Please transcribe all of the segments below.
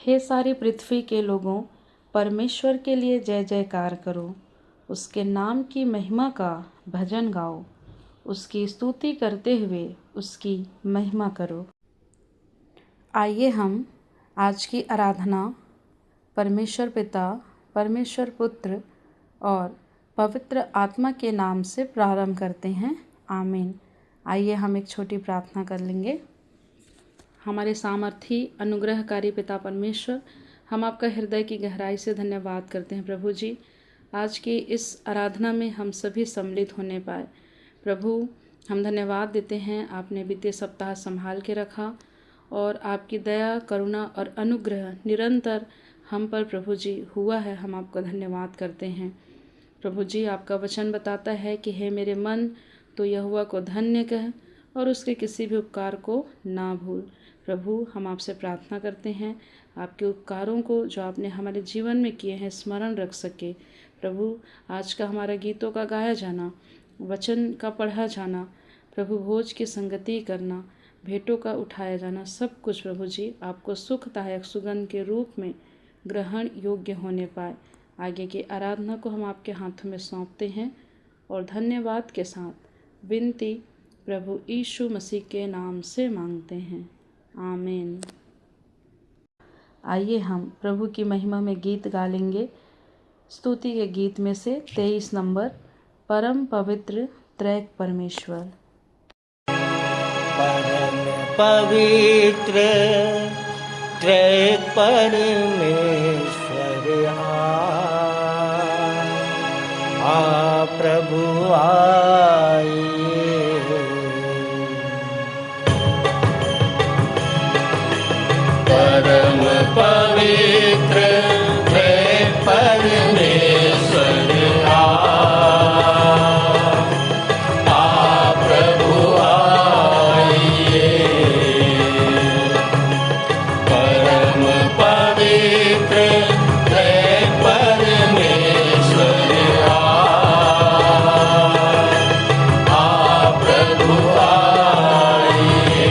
हे सारी पृथ्वी के लोगों, परमेश्वर के लिए जय जयकार करो। उसके नाम की महिमा का भजन गाओ। उसकी स्तुति करते हुए उसकी महिमा करो। आइए हम आज की आराधना परमेश्वर पिता, परमेश्वर पुत्र और पवित्र आत्मा के नाम से प्रारंभ करते हैं। आमीन। आइए हम एक छोटी प्रार्थना कर लेंगे। हमारे सामर्थी अनुग्रहकारी पिता परमेश्वर, हम आपका हृदय की गहराई से धन्यवाद करते हैं प्रभु जी। आज की इस आराधना में हम सभी सम्मिलित होने पाए। प्रभु, हम धन्यवाद देते हैं, आपने बीते सप्ताह संभाल के रखा और आपकी दया, करुणा और अनुग्रह निरंतर हम पर प्रभु जी हुआ है। हम आपका धन्यवाद करते हैं प्रभु जी। आपका वचन बताता है कि हे मेरे मन, तो यहोवा को धन्य कह और उसके किसी भी उपकार को ना भूल। प्रभु, हम आपसे प्रार्थना करते हैं आपके उपकारों को जो आपने हमारे जीवन में किए हैं स्मरण रख सके। प्रभु, आज का हमारा गीतों का गाया जाना, वचन का पढ़ा जाना, प्रभु भोज की संगति करना, भेंटों का उठाया जाना, सब कुछ प्रभु जी आपको सुखदायक सुगंध के रूप में ग्रहण योग्य होने पाए। आगे की आराधना को हम आपके हाथों में सौंपते हैं और धन्यवाद के साथ विनती प्रभु यीशु मसीह के नाम से मांगते हैं। आमीन। आइए हम प्रभु की महिमा में गीत गा लेंगे। स्तुति के गीत में से 23 नंबर, परम पवित्र त्रैक परमेश्वर। परम पवित्र त्रैक परमेश्वर आ प्रभु आइए। परम पवित्र त्रैक परमेश्वर आ प्रभु आइए। परम पवित्र त्रैक परमेश्वर आ प्रभु आइए।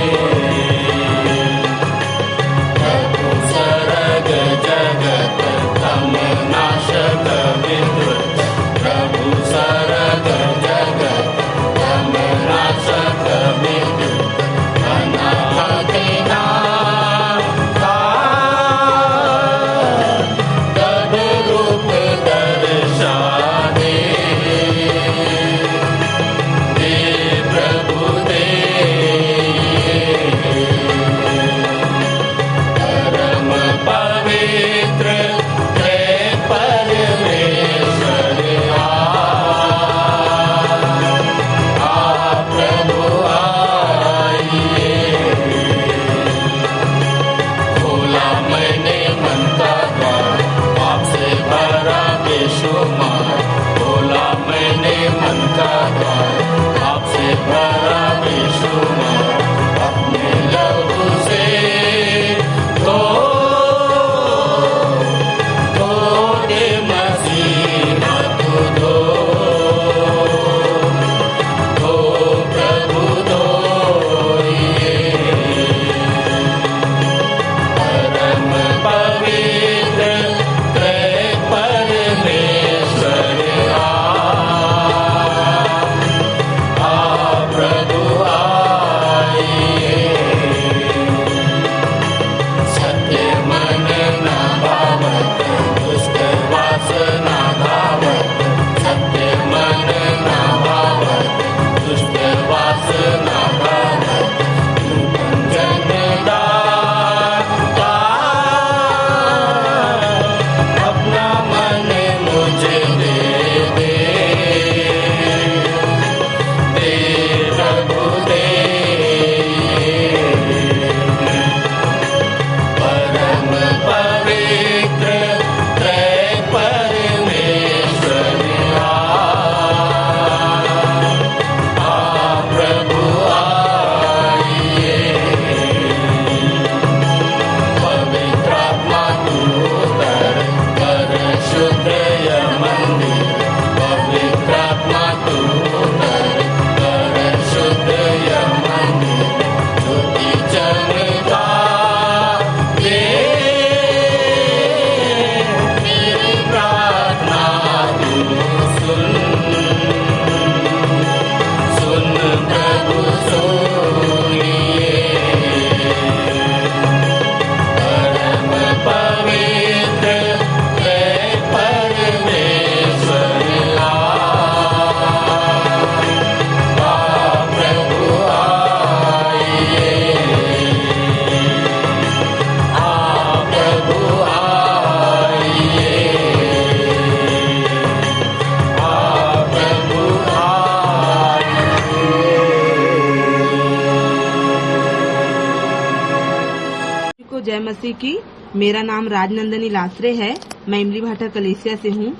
जय मसीह की। मेरा नाम राजनंदनी लासरे है। मैं इमली भाटा कलेसिया से हूँ।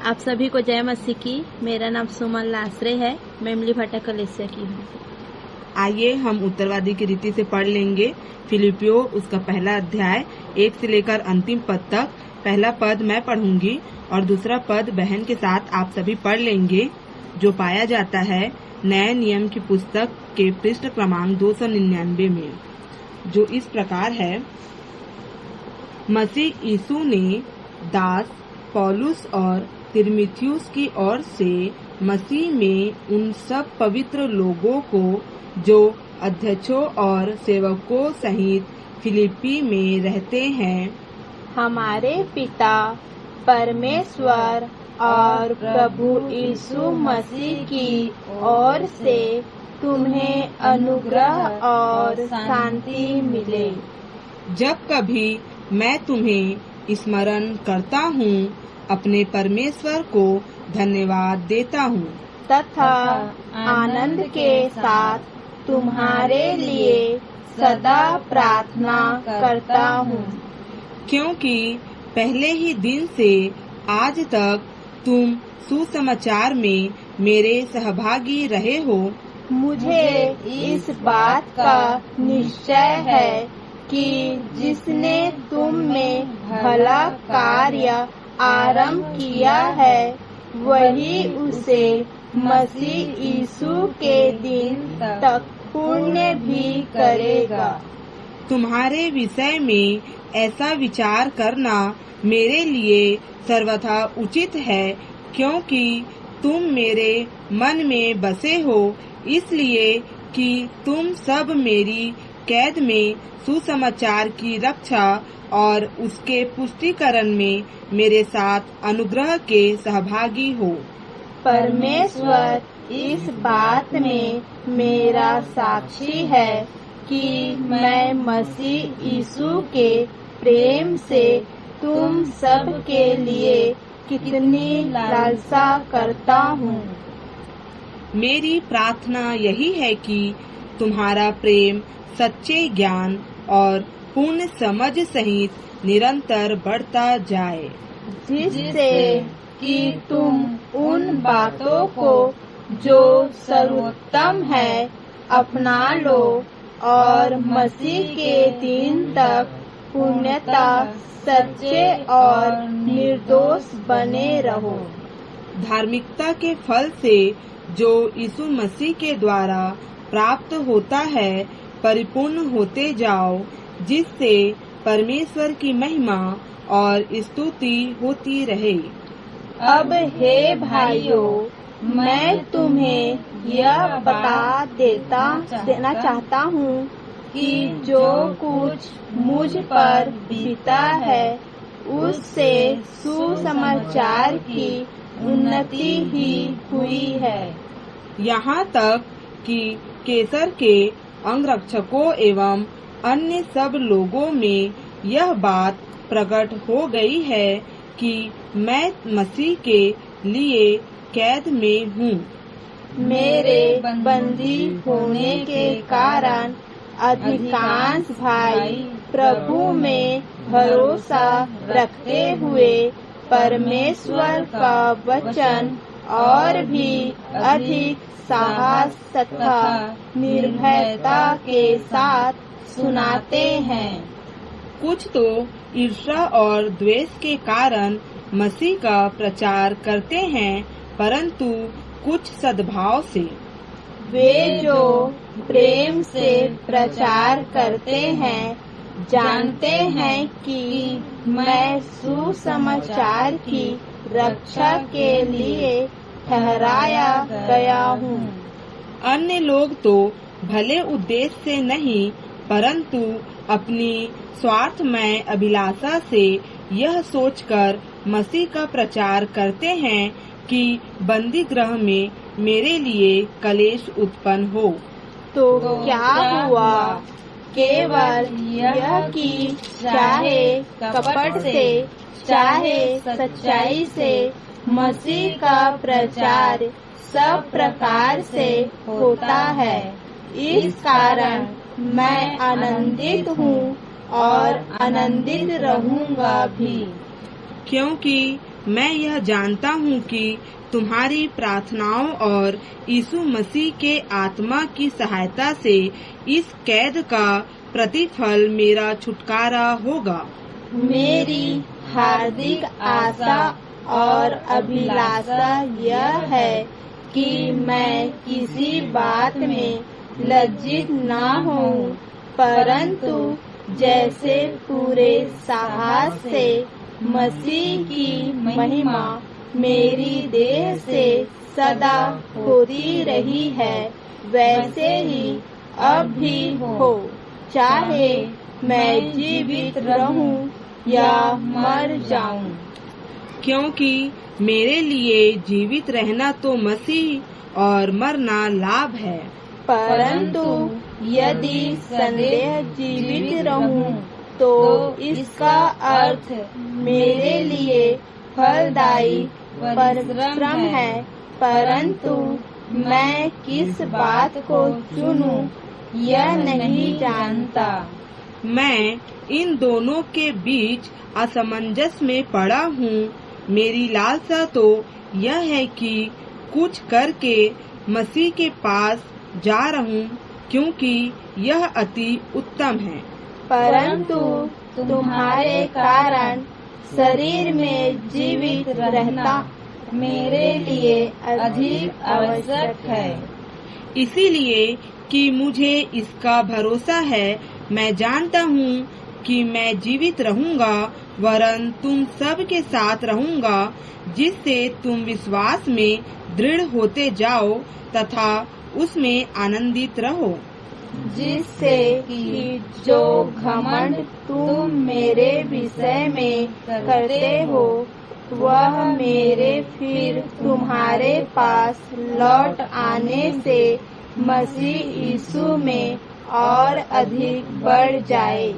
आप सभी को जय मसीह की। मेरा नाम सुमन लासरे है। मैं इमली भाटा कलेसिया की हूँ। आइए हम उत्तरवादी की रीति से पढ़ लेंगे फिलिपियो उसका पहला अध्याय 1 से लेकर अंतिम पद तक। पहला पद मैं पढ़ूंगी और दूसरा पद बहन के साथ आप सभी पढ़ लेंगे, जो पाया जाता है नए नियम की पुस्तक के पृष्ठ क्रमांक 299 में, जो इस प्रकार है। मसीह यीशु ने दास पौलुस और तिरमिथियुस की ओर से मसीह में उन सब पवित्र लोगों को जो अध्यक्षों और सेवकों सहित फिलिप्पी में रहते हैं, हमारे पिता परमेश्वर और प्रभु यीशु मसीह की ओर से तुम्हें अनुग्रह और शांति मिले। जब कभी मैं तुम्हें स्मरण करता हूँ, अपने परमेश्वर को धन्यवाद देता हूँ तथा आनंद के साथ तुम्हारे लिए सदा प्रार्थना करता हूँ, क्योंकि पहले ही दिन से आज तक तुम सुसमाचार में मेरे सहभागी रहे हो। मुझे इस बात का निश्चय है कि जिसने तुम में भला कार्य आरंभ किया है, वही उसे मसीह यीशु के दिन तक पूर्ण भी करेगा। तुम्हारे विषय में ऐसा विचार करना मेरे लिए सर्वथा उचित है, क्योंकि तुम मेरे मन में बसे हो, इसलिए कि तुम सब मेरी कैद में सुसमाचार की रक्षा और उसके पुष्टिकरण में मेरे साथ अनुग्रह के सहभागी हो। परमेश्वर इस बात में मेरा साक्षी है कि मैं मसीह यीशु के प्रेम से तुम सब के लिए कितनी लालसा करता हूँ। मेरी प्रार्थना यही है कि तुम्हारा प्रेम सच्चे ज्ञान और पूर्ण समझ सहित निरंतर बढ़ता जाए, जिससे कि तुम उन बातों को जो सर्वोत्तम है अपना लो और मसीह के दिन तक पूर्णता सच्चे और निर्दोष बने रहो। धार्मिकता के फल से जो यीशु मसीह के द्वारा प्राप्त होता है, परिपूर्ण होते जाओ, जिससे परमेश्वर की महिमा और स्तुति होती रहे। अब हे भाइयों, मैं तुम्हें यह बता देना चाहता हूँ कि जो कुछ मुझ पर बीता है, उससे सुसमाचार की उन्नति ही हुई है। यहाँ तक कि कैसर के अंगरक्षकों एवं अन्य सब लोगों में यह बात प्रकट हो गई है कि मैं मसीह के लिए कैद में हूँ। मेरे बंदी होने के कारण अधिकांश भाई प्रभु में भरोसा रखते हुए परमेश्वर का वचन और भी अधिक साहस तथा निर्भयता के साथ सुनाते हैं। कुछ तो ईर्ष्या और द्वेष के कारण मसीह का प्रचार करते हैं, परंतु कुछ सद्भाव से। वे जो प्रेम से प्रचार करते हैं, जानते हैं कि मैं सुसमाचार की रक्षा के लिए ठहराया गया हूँ। अन्य लोग तो भले उद्देश्य से नहीं, परंतु अपनी स्वार्थमय अभिलाषा से यह सोचकर मसीह का प्रचार करते हैं कि बंदी गृह में मेरे लिए कलेश उत्पन्न हो। तो क्या हुआ? केवल यह कि चाहे कपट से चाहे सच्चाई से मसीह का प्रचार सब प्रकार से होता है। इस कारण मैं आनंदित हूँ और आनंदित रहूंगा भी, क्योंकि मैं यह जानता हूँ कि तुम्हारी प्रार्थनाओं और यीशु मसीह के आत्मा की सहायता से इस कैद का प्रतिफल मेरा छुटकारा होगा। मेरी हार्दिक आशा और अभिलाषा यह है कि मैं किसी बात में लज्जित ना हूँ, परंतु जैसे पूरे साहस से मसीह की महिमा मेरी देह से सदा होती रही है, वैसे ही अब भी हो, चाहे मैं जीवित रहूं या मर जाऊं। क्योंकि मेरे लिए जीवित रहना तो मसीह और मरना लाभ है। परंतु यदि संदेह जीवित रहूं तो इसका अर्थ मेरे लिए फलदायी परिश्रम है, परंतु मैं किस बात को चुनूं यह नहीं जानता। मैं इन दोनों के बीच असमंजस में पड़ा हूँ। मेरी लालसा तो यह है कि कुछ करके मसीह के पास जा रहूं, क्योंकि यह अति उत्तम है। परंतु तुम्हारे कारण शरीर में जीवित रहना मेरे लिए अधिक आवश्यक है। इसीलिए कि मुझे इसका भरोसा है, मैं जानता हूँ कि मैं जीवित रहूंगा, वरन तुम सब के साथ रहूंगा, जिससे तुम विश्वास में दृढ़ होते जाओ तथा उसमें आनंदित रहो, जिससे कि जो घमंड तुम मेरे विषय में करते हो वह मेरे फिर तुम्हारे पास लौट आने से मसीह यीशु में और अधिक बढ़ जाए।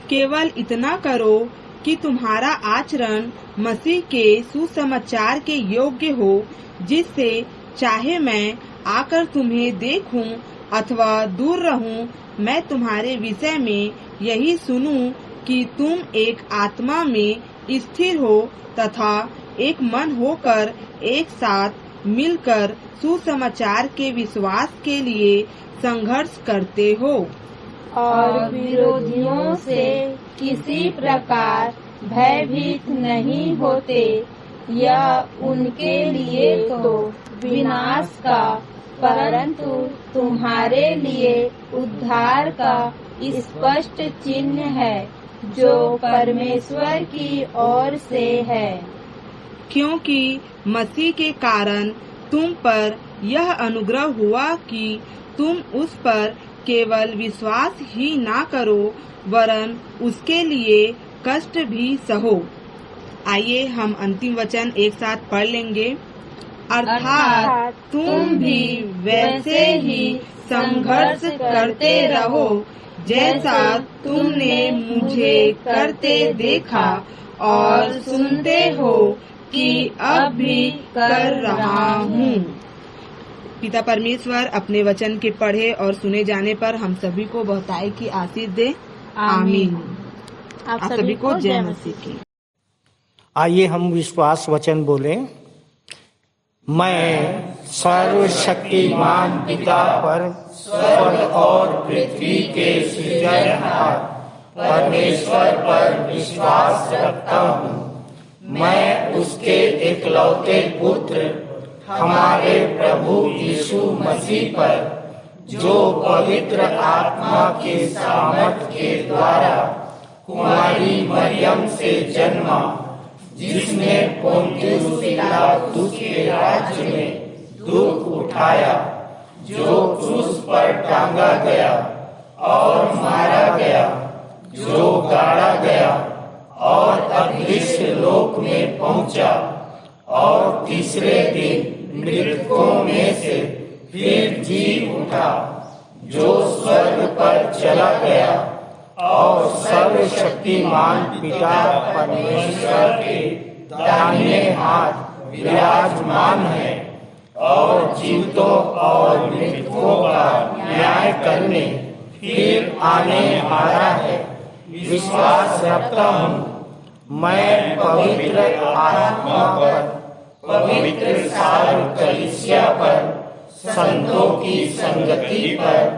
केवल इतना करो कि तुम्हारा आचरण मसीह के सुसमाचार के योग्य हो, जिससे चाहे मैं आकर तुम्हें देखूं अथवा दूर रहूं, मैं तुम्हारे विषय में यही सुनूं कि तुम एक आत्मा में स्थिर हो तथा एक मन होकर एक साथ मिलकर सुसमाचार के विश्वास के लिए संघर्ष करते हो और विरोधियों से किसी प्रकार भयभीत नहीं होते। यह उनके लिए तो विनाश का, परंतु तुम्हारे लिए उद्धार का स्पष्ट चिन्ह है, जो परमेश्वर की ओर से है। क्योंकि मसीह के कारण तुम पर यह अनुग्रह हुआ कि तुम उस पर केवल विश्वास ही ना करो, वरन उसके लिए कष्ट भी सहो। आइए हम अंतिम वचन एक साथ पढ़ लेंगे। अर्थात तुम भी वैसे ही संघर्ष करते रहो, जैसा तुमने मुझे करते देखा और सुनते हो कि अब भी कर रहा हूँ। पिता परमेश्वर अपने वचन के पढ़े और सुने जाने पर हम सभी को बहुताई की आशीष दे। आमीन। आप सभी को जय मसीह की। आइए हम विश्वास वचन बोले। मैं सर्वशक्तिमान पिता पर स्वर्ग और पृथ्वी के सृजनहार परमेश्वर पर विश्वास रखता हूँ। मैं उसके एकलौते पुत्र हमारे प्रभु यीशु मसीह पर, जो पवित्र आत्मा के सामर्थ के द्वारा कुमारी मरियम से जन्मा, जिसने पोंतियुस पिलातुस के राज्य में दुख उठाया, जो क्रूस पर टांगा गया और मारा गया, जो गाड़ा गया और अदृश्य लोक में पहुंचा और तीसरे दिन मृतकों में से फिर जी उठा, जो स्वर्ग पर चला गया और सर्वशक्तिमान पिता परमेश्वर के दाहिने हाथ विराजमान है और जीवितों और मृतकों का न्याय करने फिर आने वाला है। विश्वास रखता हूँ मैं पवित्र आत्मा पर, पवित्र सार्व कलीसिया पर, संतों की संगति पर,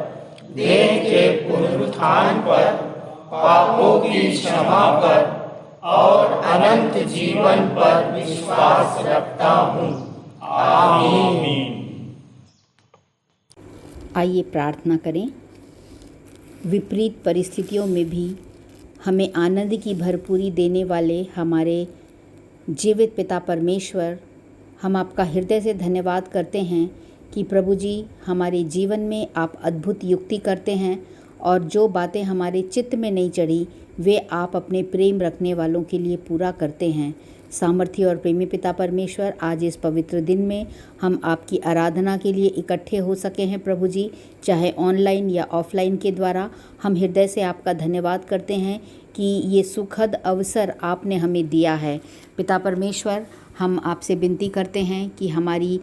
देह के पुनरुत्थान पर, पापों की क्षमा पर और अनंत जीवन पर विश्वास रखता हूँ। आमीन। आइए प्रार्थना करें। विपरीत परिस्थितियों में भी हमें आनंद की भरपूरी देने वाले हमारे जीवित पिता परमेश्वर, हम आपका हृदय से धन्यवाद करते हैं कि प्रभु जी हमारे जीवन में आप अद्भुत युक्ति करते हैं और जो बातें हमारे चित्त में नहीं चढ़ी वे आप अपने प्रेम रखने वालों के लिए पूरा करते हैं। सामर्थ्य और प्रेमी पिता परमेश्वर, आज इस पवित्र दिन में हम आपकी आराधना के लिए इकट्ठे हो सके हैं प्रभु जी, चाहे ऑनलाइन या ऑफलाइन के द्वारा। हम हृदय से आपका धन्यवाद करते हैं कि ये सुखद अवसर आपने हमें दिया है। पिता परमेश्वर, हम आपसे विनती करते हैं कि हमारी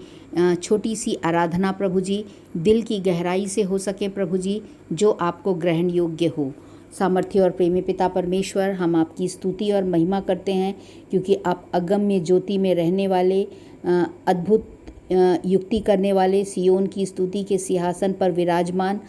छोटी सी आराधना प्रभु जी दिल की गहराई से हो सके प्रभु जी, जो आपको ग्रहण योग्य हो। सामर्थ्य और प्रेमी पिता परमेश्वर, हम आपकी स्तुति और महिमा करते हैं क्योंकि आप अगम्य ज्योति में रहने वाले, अद्भुत युक्ति करने वाले, सियोन की स्तुति के सिंहासन पर विराजमान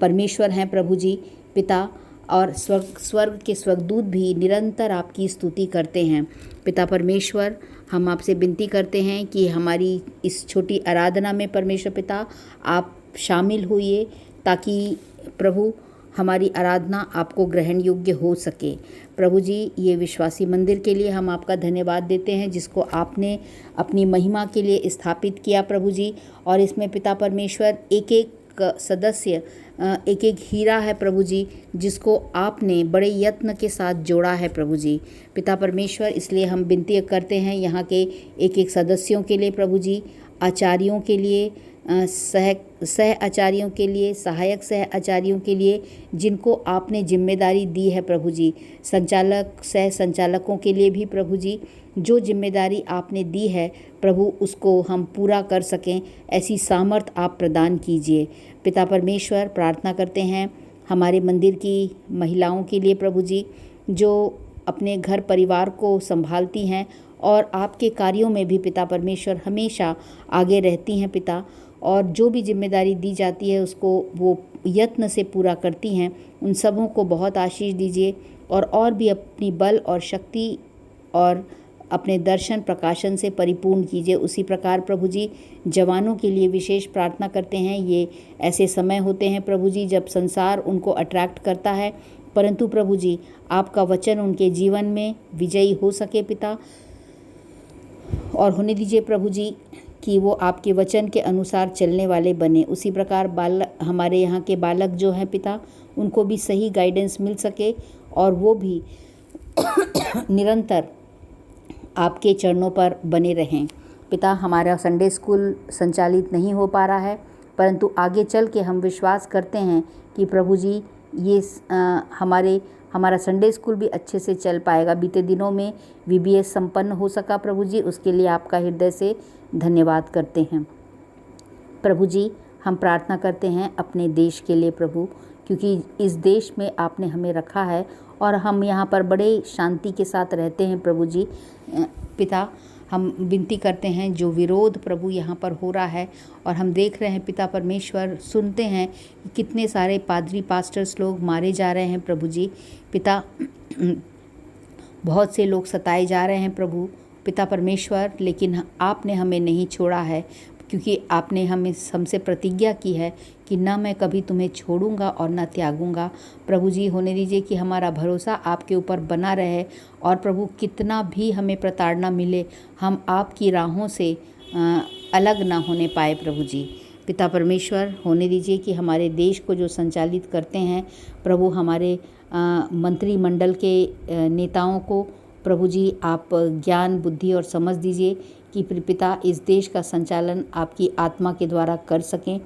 परमेश्वर हैं प्रभु जी पिता। और स्वर्ग के स्वर्गदूत भी निरंतर आपकी स्तुति करते हैं। पिता परमेश्वर, हम आपसे विनती करते हैं कि हमारी इस छोटी आराधना में परमेश्वर पिता आप शामिल होइए ताकि प्रभु हमारी आराधना आपको ग्रहण योग्य हो सके। प्रभु जी, ये विश्वासी मंदिर के लिए हम आपका धन्यवाद देते हैं जिसको आपने अपनी महिमा के लिए स्थापित किया प्रभु जी। और इसमें पिता परमेश्वर एक एक सदस्य एक एक हीरा है प्रभु जी, जिसको आपने बड़े यत्न के साथ जोड़ा है प्रभु जी। पिता परमेश्वर, इसलिए हम विनती करते हैं यहाँ के एक एक सदस्यों के लिए प्रभु जी, आचार्यों के लिए, सह आचार्यों के लिए, सहायक सह आचार्यों के लिए जिनको आपने जिम्मेदारी दी है प्रभु जी, संचालक सह संचालकों के लिए भी प्रभु जी, जो जिम्मेदारी आपने दी है प्रभु उसको हम पूरा कर सकें, ऐसी सामर्थ आप प्रदान कीजिए। पिता परमेश्वर, प्रार्थना करते हैं हमारे मंदिर की महिलाओं के लिए प्रभु जी, जो अपने घर परिवार को संभालती हैं और आपके कार्यों में भी पिता परमेश्वर हमेशा आगे रहती हैं पिता, और जो भी जिम्मेदारी दी जाती है उसको वो यत्न से पूरा करती हैं। उन सबों को बहुत आशीष दीजिए और भी अपनी बल और शक्ति और अपने दर्शन प्रकाशन से परिपूर्ण कीजिए। उसी प्रकार प्रभु जी जवानों के लिए विशेष प्रार्थना करते हैं। ये ऐसे समय होते हैं प्रभु जी जब संसार उनको अट्रैक्ट करता है, परंतु प्रभु जी आपका वचन उनके जीवन में विजयी हो सके पिता, और होने दीजिए प्रभु जी कि वो आपके वचन के अनुसार चलने वाले बने। उसी प्रकार हमारे यहाँ के बालक जो हैं पिता, उनको भी सही गाइडेंस मिल सके और वो भी निरंतर आपके चरणों पर बने रहें पिता। हमारा संडे स्कूल संचालित नहीं हो पा रहा है, परंतु आगे चल के हम विश्वास करते हैं कि प्रभु जी ये हमारा संडे स्कूल भी अच्छे से चल पाएगा। बीते दिनों में VBS संपन्न हो सका प्रभु जी, उसके लिए आपका हृदय से धन्यवाद करते हैं। प्रभु जी, हम प्रार्थना करते हैं अपने देश के लिए प्रभु, क्योंकि इस देश में आपने हमें रखा है और हम यहाँ पर बड़े शांति के साथ रहते हैं प्रभु जी पिता। हम विनती करते हैं जो विरोध प्रभु यहाँ पर हो रहा है, और हम देख रहे हैं पिता परमेश्वर, सुनते हैं कि कितने सारे पादरी पास्टर्स लोग मारे जा रहे हैं प्रभु जी पिता, बहुत से लोग सताए जा रहे हैं प्रभु पिता परमेश्वर, लेकिन आपने हमें नहीं छोड़ा है, क्योंकि आपने हमसे प्रतिज्ञा की है कि न मैं कभी तुम्हें छोड़ूंगा और न त्यागूंगा। प्रभु जी, होने दीजिए कि हमारा भरोसा आपके ऊपर बना रहे, और प्रभु कितना भी हमें प्रताड़ना मिले, हम आपकी राहों से अलग ना होने पाए प्रभु जी। पिता परमेश्वर, होने दीजिए कि हमारे देश को जो संचालित करते हैं प्रभु, हमारे मंत्रिमंडल के नेताओं को प्रभु जी आप ज्ञान, बुद्धि और समझ दीजिए कि पिता इस देश का संचालन आपकी आत्मा के द्वारा कर सकें।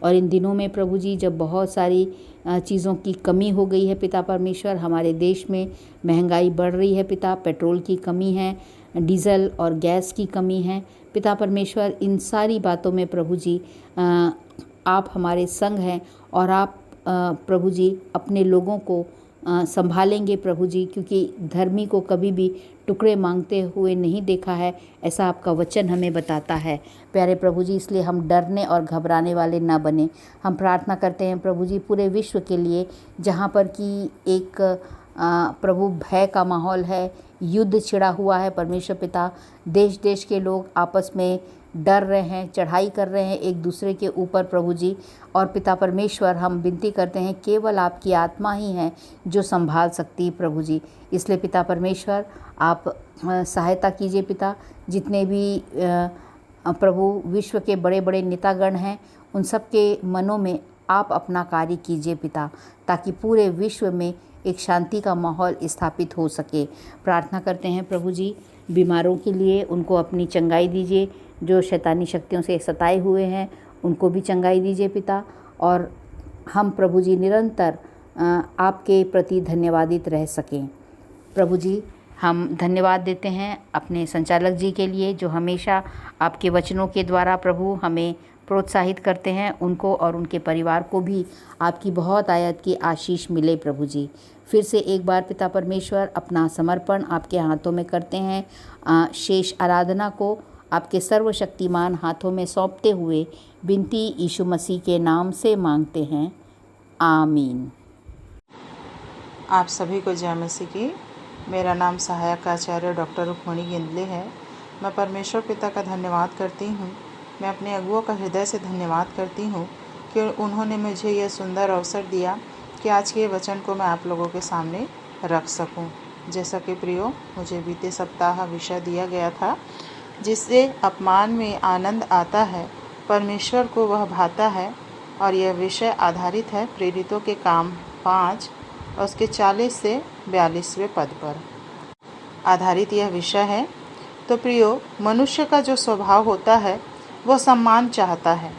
और इन दिनों में प्रभु जी जब बहुत सारी चीज़ों की कमी हो गई है पिता परमेश्वर, हमारे देश में महंगाई बढ़ रही है पिता, पेट्रोल की कमी है, डीजल और गैस की कमी है पिता परमेश्वर, इन सारी बातों में प्रभु जी आप हमारे संग हैं, और आप प्रभु जी अपने लोगों को संभालेंगे प्रभु जी, क्योंकि धर्मी को कभी भी टुकड़े मांगते हुए नहीं देखा है, ऐसा आपका वचन हमें बताता है प्यारे प्रभु जी। इसलिए हम डरने और घबराने वाले ना बने। हम प्रार्थना करते हैं प्रभु जी पूरे विश्व के लिए, जहाँ पर कि एक प्रभु भय का माहौल है, युद्ध छिड़ा हुआ है परमेश्वर पिता। देश देश के लोग आपस में डर रहे हैं, चढ़ाई कर रहे हैं एक दूसरे के ऊपर प्रभु जी। और पिता परमेश्वर, हम विनती करते हैं केवल आपकी आत्मा ही है जो संभाल सकती है प्रभु जी। इसलिए पिता परमेश्वर आप सहायता कीजिए पिता। जितने भी प्रभु विश्व के बड़े बड़े नेतागण हैं, उन सब के मनों में आप अपना कार्य कीजिए पिता, ताकि पूरे विश्व में एक शांति का माहौल स्थापित हो सके। प्रार्थना करते हैं प्रभु जी बीमारों के लिए, उनको अपनी चंगाई दीजिए। जो शैतानी शक्तियों से सताए हुए हैं उनको भी चंगाई दीजिए पिता। और हम प्रभु जी निरंतर आपके प्रति धन्यवादित रह सकें। प्रभु जी हम धन्यवाद देते हैं अपने संचालक जी के लिए, जो हमेशा आपके वचनों के द्वारा प्रभु हमें प्रोत्साहित करते हैं। उनको और उनके परिवार को भी आपकी बहुत आयत की आशीष मिले प्रभु जी। फिर से एक बार पिता परमेश्वर अपना समर्पण आपके हाथों में करते हैं। शेष आराधना को आपके सर्वशक्तिमान हाथों में सौंपते हुए विनती यीशु मसीह के नाम से मांगते हैं, आमीन। आप सभी को जय मसीह की। मेरा नाम सहायक आचार्य डॉक्टर रुक्मणी गेंदले है। मैं परमेश्वर पिता का धन्यवाद करती हूँ। मैं अपने अगुओं का हृदय से धन्यवाद करती हूँ कि उन्होंने मुझे यह सुंदर अवसर दिया कि आज के वचन को मैं आप लोगों के सामने रख सकूं। जैसा कि प्रियो, मुझे बीते सप्ताह विषय दिया गया था, जिससे अपमान में आनंद आता है, परमेश्वर को वह भाता है। और यह विषय आधारित है प्रेरितों के काम 5 और उसके 40 से 42वें पद पर आधारित यह विषय है। तो प्रियो, मनुष्य का जो स्वभाव होता है वह सम्मान चाहता है।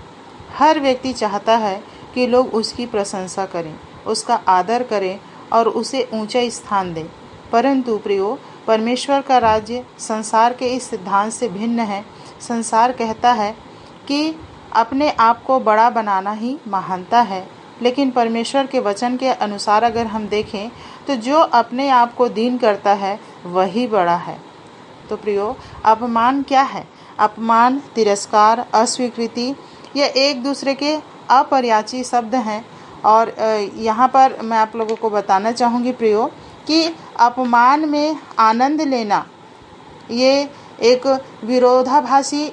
हर व्यक्ति चाहता है कि लोग उसकी प्रशंसा करें, उसका आदर करें और उसे ऊंचा स्थान दें। परंतु प्रियो, परमेश्वर का राज्य संसार के इस सिद्धांत से भिन्न है। संसार कहता है कि अपने आप को बड़ा बनाना ही महानता है, लेकिन परमेश्वर के वचन के अनुसार अगर हम देखें तो जो अपने आप को दीन करता है वही बड़ा है। तो प्रियो, अपमान क्या है? अपमान, तिरस्कार, अस्वीकृति, यह एक दूसरे के अपरियाची शब्द हैं। और यहाँ पर मैं आप लोगों को बताना चाहूँगी प्रियो कि अपमान में आनंद लेना ये एक विरोधाभासी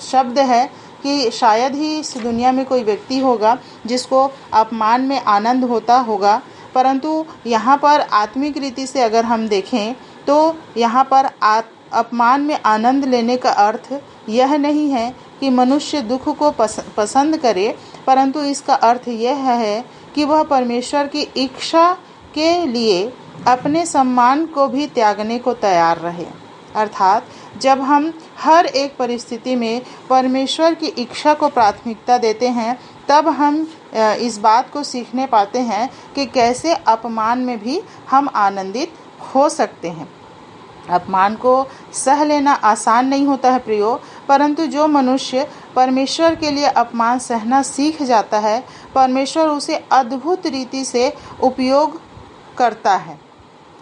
शब्द है कि शायद ही इस दुनिया में कोई व्यक्ति होगा जिसको अपमान में आनंद होता होगा। परंतु यहाँ पर आत्मिक रीति से अगर हम देखें तो यहाँ पर अपमान में आनंद लेने का अर्थ यह नहीं है कि मनुष्य दुख को पसंद करे, परंतु इसका अर्थ यह है कि वह परमेश्वर की इच्छा के लिए अपने सम्मान को भी त्यागने को तैयार रहे। अर्थात जब हम हर एक परिस्थिति में परमेश्वर की इच्छा को प्राथमिकता देते हैं, तब हम इस बात को सीखने पाते हैं कि कैसे अपमान में भी हम आनंदित हो सकते हैं। अपमान को सह लेना आसान नहीं होता है प्रियो, परंतु जो मनुष्य परमेश्वर के लिए अपमान सहना सीख जाता है, परमेश्वर उसे अद्भुत रीति से उपयोग करता है।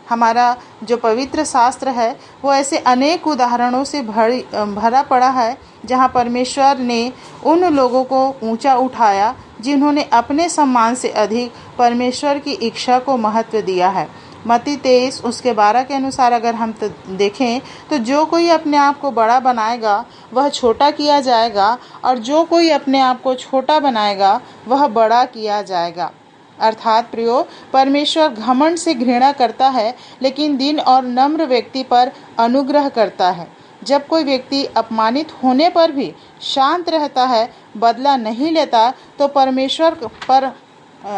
हमारा जो पवित्र शास्त्र है वो ऐसे अनेक उदाहरणों से भरा पड़ा है जहाँ परमेश्वर ने उन लोगों को ऊंचा उठाया जिन्होंने अपने सम्मान से अधिक परमेश्वर की इच्छा को महत्व दिया है। मत्ती 23 उसके 12 के अनुसार अगर हम देखें तो जो कोई अपने आप को बड़ा बनाएगा वह छोटा किया जाएगा, और जो कोई अपने आप को छोटा बनाएगा वह बड़ा किया जाएगा। अर्थात प्रियो, परमेश्वर घमंड से घृणा करता है, लेकिन दीन और नम्र व्यक्ति पर अनुग्रह करता है। जब कोई व्यक्ति अपमानित होने पर भी शांत रहता है, बदला नहीं लेता, तो परमेश्वर पर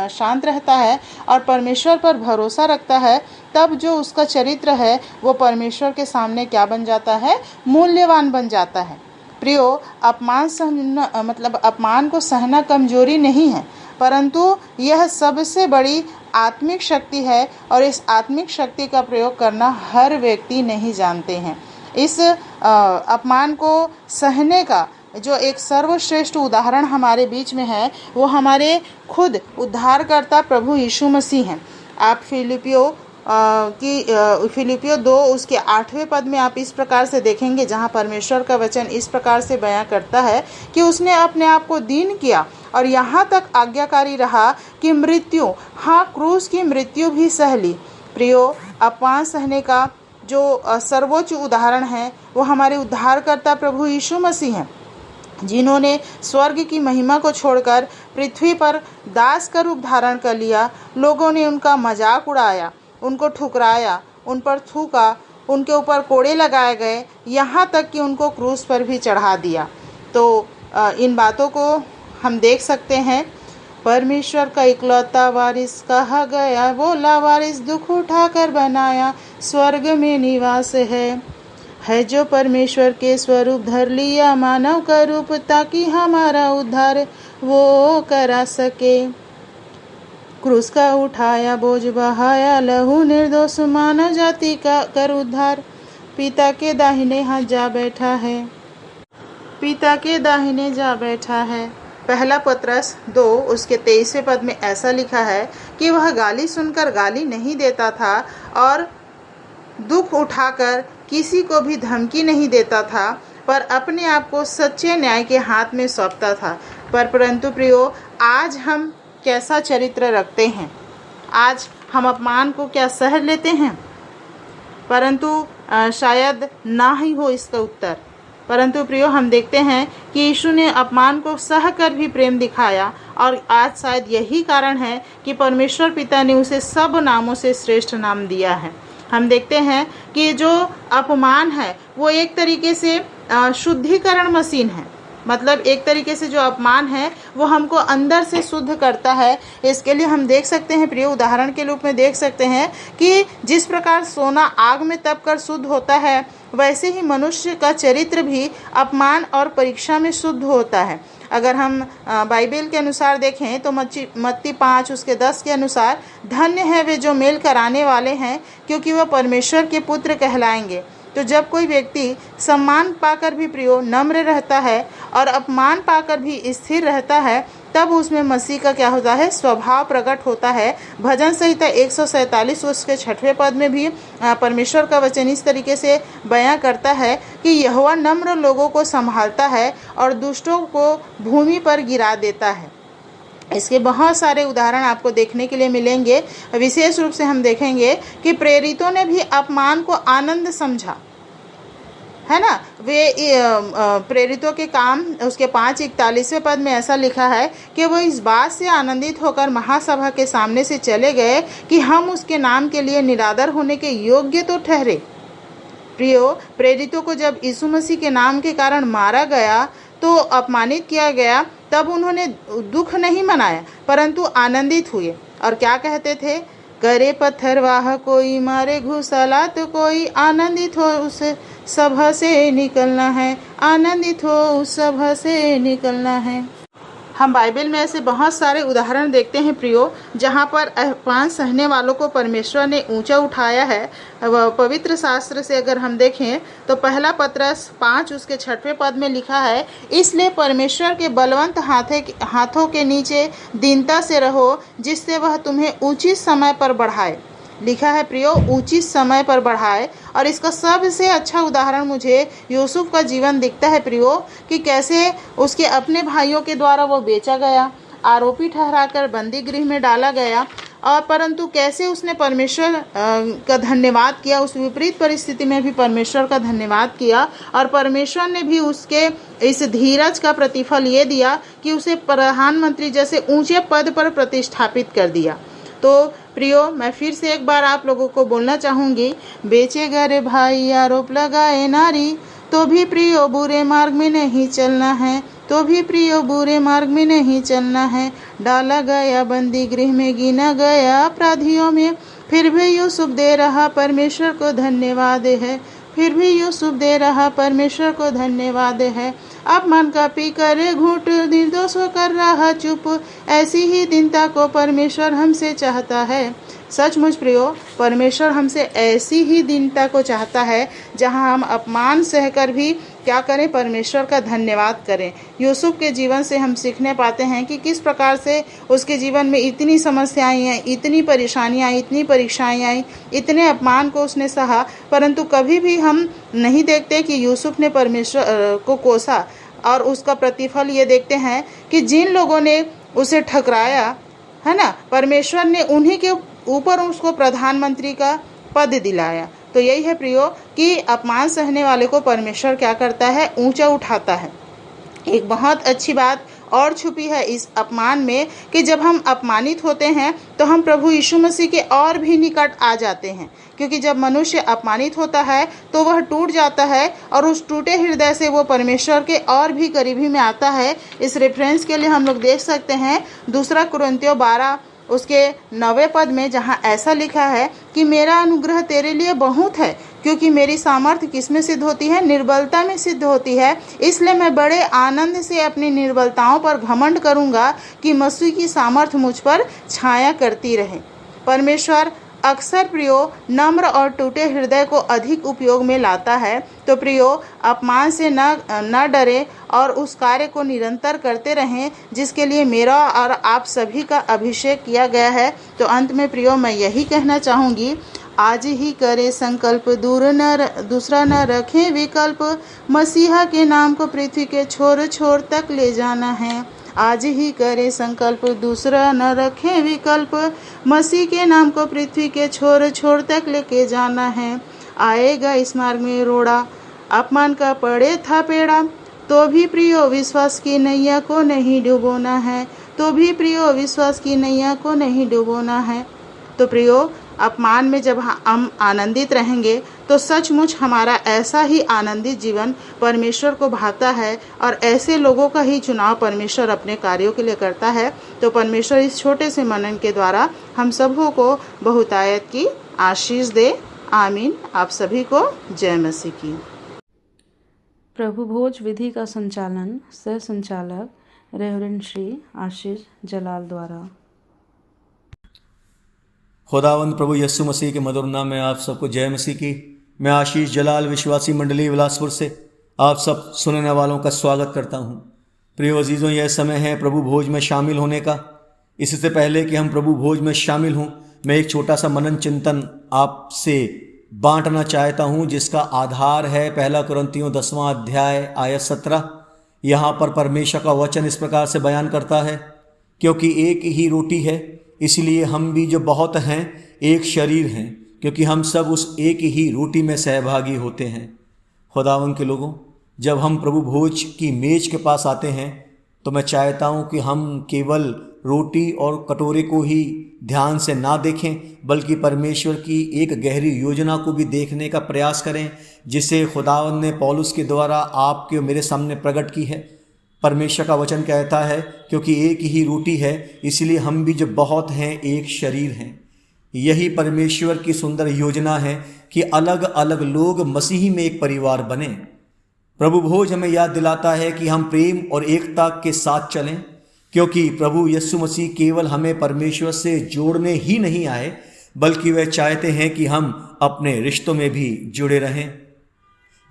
शांत रहता है और परमेश्वर पर भरोसा रखता है, तब जो उसका चरित्र है वो परमेश्वर के सामने क्या बन जाता है? मूल्यवान बन जाता है। प्रियो, अपमान को सहना कमजोरी नहीं है, परंतु यह सबसे बड़ी आत्मिक शक्ति है, और इस आत्मिक शक्ति का प्रयोग करना हर व्यक्ति नहीं जानते हैं। इस अपमान को सहने का जो एक सर्वश्रेष्ठ उदाहरण हमारे बीच में है वो हमारे खुद उद्धारकर्ता प्रभु यीशु मसीह हैं। आप फिलिपियो 2 उसके 8वें पद में आप इस प्रकार से देखेंगे, जहाँ परमेश्वर का वचन इस प्रकार से बयां करता है कि उसने अपने आप को दीन किया और यहाँ तक आज्ञाकारी रहा कि मृत्यु, हाँ क्रूस की मृत्यु भी सह ली। प्रियो, अपमान सहने का जो सर्वोच्च उदाहरण है वो हमारे उद्धारकर्ता प्रभु यीशु मसीह हैं, जिन्होंने स्वर्ग की महिमा को छोड़कर पृथ्वी पर दास का रूप धारण कर लिया। लोगों ने उनका मजाक उड़ाया, उनको ठुकराया, उन पर थूका, उनके ऊपर कोड़े लगाए गए, यहाँ तक कि उनको क्रूस पर भी चढ़ा दिया। तो इन बातों को हम देख सकते हैं। परमेश्वर का इकलौता वारिस कहा गया, वो लावारिस दुख उठाकर बनाया, स्वर्ग में निवास है जो परमेश्वर के स्वरूप धर लिया मानव का रूप, ताकि हमारा उद्धार वो करा सके। क्रूस का उठाया बोझ बहाया, लहू निर्दोष मानव जाति का कर उद्धार, पिता के दाहिने हाथ जा बैठा है, पिता के दाहिने जा बैठा है। पहला पत्रस 2 उसके 23वें पद में ऐसा लिखा है कि वह गाली सुनकर गाली नहीं देता था और दुख उठाकर किसी को भी धमकी नहीं देता था, पर अपने आप को सच्चे न्याय के हाथ में सौंपता था। परंतु प्रियो, आज हम कैसा चरित्र रखते हैं? आज हम अपमान को क्या सह लेते हैं? परंतु शायद ना ही हो इसका उत्तर। परंतु प्रियो, हम देखते हैं कि यीशु ने अपमान को सहकर भी प्रेम दिखाया और आज शायद यही कारण है कि परमेश्वर पिता ने उसे सब नामों से श्रेष्ठ नाम दिया है। हम देखते हैं कि जो अपमान है वो एक तरीके से शुद्धिकरण मशीन है। मतलब एक तरीके से जो अपमान है वो हमको अंदर से शुद्ध करता है। इसके लिए हम देख सकते हैं प्रिय, उदाहरण के रूप में देख सकते हैं कि जिस प्रकार सोना आग में तपकर शुद्ध होता है, वैसे ही मनुष्य का चरित्र भी अपमान और परीक्षा में शुद्ध होता है। अगर हम बाइबल के अनुसार देखें तो मत्ती 5 उसके 10 के अनुसार, धन्य है वे जो मेल कराने वाले हैं, क्योंकि वह परमेश्वर के पुत्र कहलाएंगे। तो जब कोई व्यक्ति सम्मान पाकर भी प्रियो नम्र रहता है और अपमान पाकर भी स्थिर रहता है, तब उसमें मसीह का क्या होता है? स्वभाव प्रकट होता है। भजन संहिता 147 उसके 6वें पद में भी परमेश्वर का वचन इस तरीके से बयां करता है कि यहोवा नम्र लोगों को संभालता है और दुष्टों को भूमि पर गिरा देता है। इसके बहुत सारे उदाहरण आपको देखने के लिए मिलेंगे। विशेष रूप से हम देखेंगे कि प्रेरितों ने भी अपमान को आनंद समझा, है ना। वे प्रेरितों के काम उसके 5:41वें पद में ऐसा लिखा है कि वो इस बात से आनंदित होकर महासभा के सामने से चले गए कि हम उसके नाम के लिए निरादर होने के योग्य तो ठहरे। प्रियो, प्रेरितों को जब यीशु मसीह के नाम के कारण मारा गया तो अपमानित किया गया, तब उन्होंने दुख नहीं मनाया परंतु आनंदित हुए और क्या कहते थे? करे पत्थरवाह कोई, मारे घुसला तो कोई, आनंदित हो उस सभा से निकलना है, आनंदित हो उस सभा से निकलना है। हम बाइबल में ऐसे बहुत सारे उदाहरण देखते हैं प्रियो, जहाँ पर अपमान सहने वालों को परमेश्वर ने ऊंचा उठाया है। पवित्र शास्त्र से अगर हम देखें तो पहला पत्रस 5 उसके 6वें पद में लिखा है, इसलिए परमेश्वर के बलवंत हाथों के नीचे दीनता से रहो, जिससे वह तुम्हें उचित समय पर बढ़ाए। लिखा है प्रियो, उचित समय पर बढ़ाए। और इसका सबसे अच्छा उदाहरण मुझे यूसुफ का जीवन दिखता है प्रियो, कि कैसे उसके अपने भाइयों के द्वारा वो बेचा गया, आरोपी ठहराकर बंदी गृह में डाला गया, और परंतु कैसे उसने परमेश्वर का धन्यवाद किया। उस विपरीत परिस्थिति में भी परमेश्वर का धन्यवाद किया और परमेश्वर ने भी उसके इस धीरज का प्रतिफल ये दिया कि उसे प्रधानमंत्री जैसे ऊंचे पद पर प्रतिष्ठापित कर दिया। तो प्रियो, मैं फिर से एक बार आप लोगों को बोलना चाहूँगी, बेचे गए भाई आरोप लगाए नारी, तो भी प्रियो बुरे मार्ग में नहीं चलना है, तो भी प्रियो बुरे मार्ग में नहीं चलना है। डाला गया बंदी गृह में, गिना गया अपराधियों में, फिर भी यूसुफ दे रहा परमेश्वर को धन्यवाद है, फिर भी यूसुफ दे रहा परमेश्वर को धन्यवाद है। अब मन का पी करे घूट, निर्दोष होकर रहा चुप, ऐसी ही दीनता को परमेश्वर हमसे चाहता है। सचमुच प्रियो, परमेश्वर हमसे ऐसी ही दीनता को चाहता है जहां हम अपमान सहकर भी क्या करें, परमेश्वर का धन्यवाद करें। यूसुफ के जीवन से हम सीखने पाते हैं कि किस प्रकार से उसके जीवन में इतनी समस्याएं आई, इतनी परेशानियां आई, इतनी परीक्षाएं आई, इतने अपमान को उसने सहा, परंतु कभी भी हम नहीं देखते कि यूसुफ ने परमेश्वर को कोसा। और उसका प्रतिफल ये देखते हैं कि जिन लोगों ने उसे ठकराया है ना, परमेश्वर ने उन्हीं के ऊपर उसको प्रधानमंत्री का पद दिलाया। तो यही है प्रियो कि अपमान सहने वाले को परमेश्वर क्या करता है, ऊंचा उठाता है। एक बहुत अच्छी बात और छुपी है इस अपमान में कि जब हम अपमानित होते हैं तो हम प्रभु यीशु मसीह के और भी निकट आ जाते हैं, क्योंकि जब मनुष्य अपमानित होता है तो वह टूट जाता है और उस टूटे हृदय से वो परमेश्वर के और भी करीबी में आता है। इस रेफरेंस के लिए हम लोग देख सकते हैं 2 कुरिन्थियों 12 उसके 9वें पद में, जहाँ ऐसा लिखा है कि मेरा अनुग्रह तेरे लिए बहुत है, क्योंकि मेरी सामर्थ्य किस में सिद्ध होती है, निर्बलता में सिद्ध होती है। इसलिए मैं बड़े आनंद से अपनी निर्बलताओं पर घमंड करूंगा कि मसीह की सामर्थ्य मुझ पर छाया करती रहे। परमेश्वर अक्सर प्रियो नम्र और टूटे हृदय को अधिक उपयोग में लाता है। तो प्रियो, अपमान से न डरे और उस कार्य को निरंतर करते रहें जिसके लिए मेरा और आप सभी का अभिषेक किया गया है। तो अंत में प्रियो मैं यही कहना चाहूँगी, आज ही करे संकल्प, दूसरा न रखें विकल्प, मसीहा के नाम को पृथ्वी के छोर छोर तक ले जाना है। आज ही करे संकल्प, दूसरा न रखें विकल्प, मसीह के नाम को पृथ्वी के छोर छोर तक लेके जाना है। आएगा इस मार्ग में रोड़ा, अपमान का पड़े था पेड़ा, तो भी प्रियो विश्वास की नैया को नहीं डुबोना है, तो भी प्रियो विश्वास की नैया को नहीं डुबोना है। तो प्रियो, अपमान में जब हम आनंदित रहेंगे तो सचमुच हमारा ऐसा ही आनंदित जीवन परमेश्वर को भाता है, और ऐसे लोगों का ही चुनाव परमेश्वर अपने कार्यों के लिए करता है। तो परमेश्वर इस छोटे से मनन के द्वारा हम सबों को बहुतायत की आशीष दे। आमीन। आप सभी को जय मसीह की। प्रभु भोज विधि का संचालन सह संचालक रेवरेंड श्री आशीष जलाल द्वारा। खुदावंद प्रभु यीशु मसीह के मधुर नाम में आप सबको जय मसीह की। मैं आशीष जलाल विश्वासी मंडली बिलासपुर से आप सब सुनने वालों का स्वागत करता हूं। प्रिय अजीज़ों, यह समय है प्रभु भोज में शामिल होने का। इससे पहले कि हम प्रभु भोज में शामिल हों, मैं एक छोटा सा मनन चिंतन आपसे बांटना चाहता हूं, जिसका आधार है 1 कुरिन्थियों 10वां अध्याय आयत 17। यहाँ पर परमेश्वर का वचन इस प्रकार से बयान करता है, क्योंकि एक ही रोटी है इसलिए हम भी जो बहुत हैं एक शरीर हैं, क्योंकि हम सब उस एक ही रोटी में सहभागी होते हैं। खुदावन के लोगों, जब हम प्रभु भोज की मेज के पास आते हैं तो मैं चाहता हूं कि हम केवल रोटी और कटोरे को ही ध्यान से ना देखें, बल्कि परमेश्वर की एक गहरी योजना को भी देखने का प्रयास करें, जिसे खुदावन ने पौलुस के द्वारा आपके और मेरे सामने प्रकट की है। परमेश्वर का वचन कहता है, क्योंकि एक ही रोटी है इसलिए हम भी जो बहुत हैं एक शरीर हैं। यही परमेश्वर की सुंदर योजना है कि अलग अलग लोग मसीह में एक परिवार बने। प्रभु भोज हमें याद दिलाता है कि हम प्रेम और एकता के साथ चलें, क्योंकि प्रभु यीशु मसीह केवल हमें परमेश्वर से जोड़ने ही नहीं आए, बल्कि वे चाहते हैं कि हम अपने रिश्तों में भी जुड़े रहें।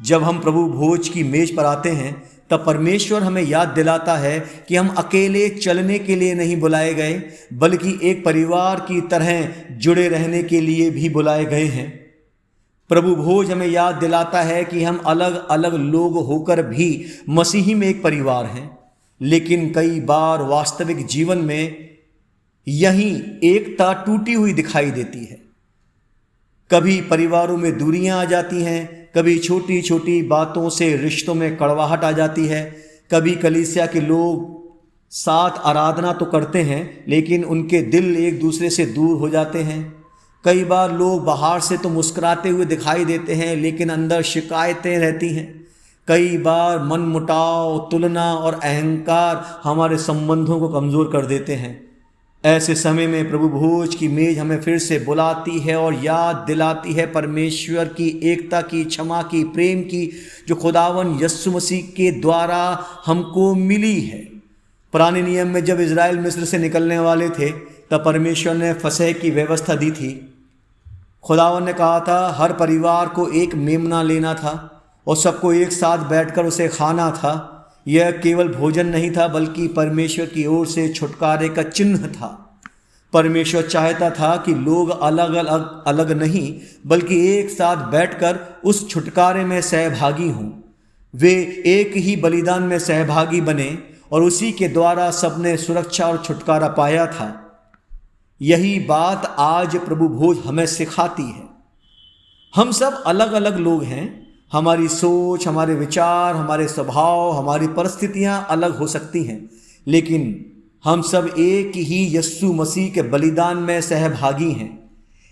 जब हम प्रभु भोज की मेज पर आते हैं तब परमेश्वर हमें याद दिलाता है कि हम अकेले चलने के लिए नहीं बुलाए गए, बल्कि एक परिवार की तरह जुड़े रहने के लिए भी बुलाए गए हैं। प्रभु भोज हमें याद दिलाता है कि हम अलग अलग लोग होकर भी मसीही में एक परिवार हैं, लेकिन कई बार वास्तविक जीवन में यही एकता टूटी हुई दिखाई देती है। कभी परिवारों में दूरियां आ जाती हैं, कभी छोटी छोटी बातों से रिश्तों में कड़वाहट आ जाती है। कभी कलीसिया के लोग साथ आराधना तो करते हैं, लेकिन उनके दिल एक दूसरे से दूर हो जाते हैं। कई बार लोग बाहर से तो मुस्कुराते हुए दिखाई देते हैं, लेकिन अंदर शिकायतें रहती हैं। कई बार मनमुटाव, तुलना और अहंकार हमारे संबंधों को कमज़ोर कर देते हैं। ऐसे समय में प्रभु भोज की मेज हमें फिर से बुलाती है और याद दिलाती है परमेश्वर की एकता की, क्षमा की, प्रेम की, जो खुदावन यीशु मसीह के द्वारा हमको मिली है। पुराने नियम में जब इज़राइल मिस्र से निकलने वाले थे तब परमेश्वर ने फसह की व्यवस्था दी थी। खुदावन ने कहा था हर परिवार को एक मेमना लेना था और सबको एक साथ बैठकर उसे खाना था। यह केवल भोजन नहीं था बल्कि परमेश्वर की ओर से छुटकारे का चिन्ह था। परमेश्वर चाहता था कि लोग अलग नहीं बल्कि एक साथ बैठकर उस छुटकारे में सहभागी हों। वे एक ही बलिदान में सहभागी बने और उसी के द्वारा सबने सुरक्षा और छुटकारा पाया था। यही बात आज प्रभु भोज हमें सिखाती है। हम सब अलग अलग लोग हैं। हमारी सोच, हमारे विचार, हमारे स्वभाव, हमारी परिस्थितियां अलग हो सकती हैं, लेकिन हम सब एक ही यीशु मसीह के बलिदान में सहभागी हैं।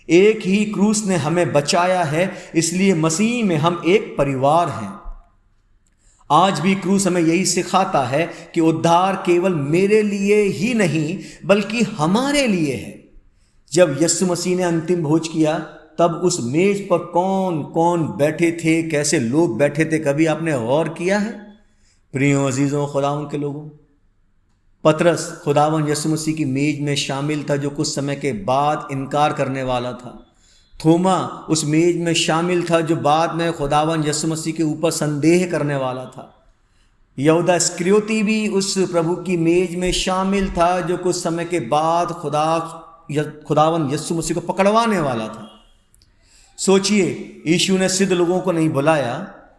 एक ही क्रूस ने हमें बचाया है, इसलिए मसीह में हम एक परिवार हैं। आज भी क्रूस हमें यही सिखाता है कि उद्धार केवल मेरे लिए ही नहीं बल्कि हमारे लिए है। जब यीशु मसीह ने अंतिम भोज किया तब उस मेज पर कौन कौन बैठे थे, कैसे लोग बैठे थे, कभी आपने गौर किया है? प्रियो अजीज़ों, खुदावन के लोगों, पतरस खुदावन यीशु मसीह की मेज में शामिल था जो कुछ समय के बाद इनकार करने वाला था। थोमा उस मेज में शामिल था जो बाद में खुदावन यीशु मसीह के ऊपर संदेह करने वाला था। यहूदा इस्करियोती भी उस प्रभु की मेज में शामिल था जो कुछ समय के बाद खुदावन यीशु मसीह को पकड़वाने वाला था। सोचिए, यीशु ने सिद्ध लोगों को नहीं बुलाया,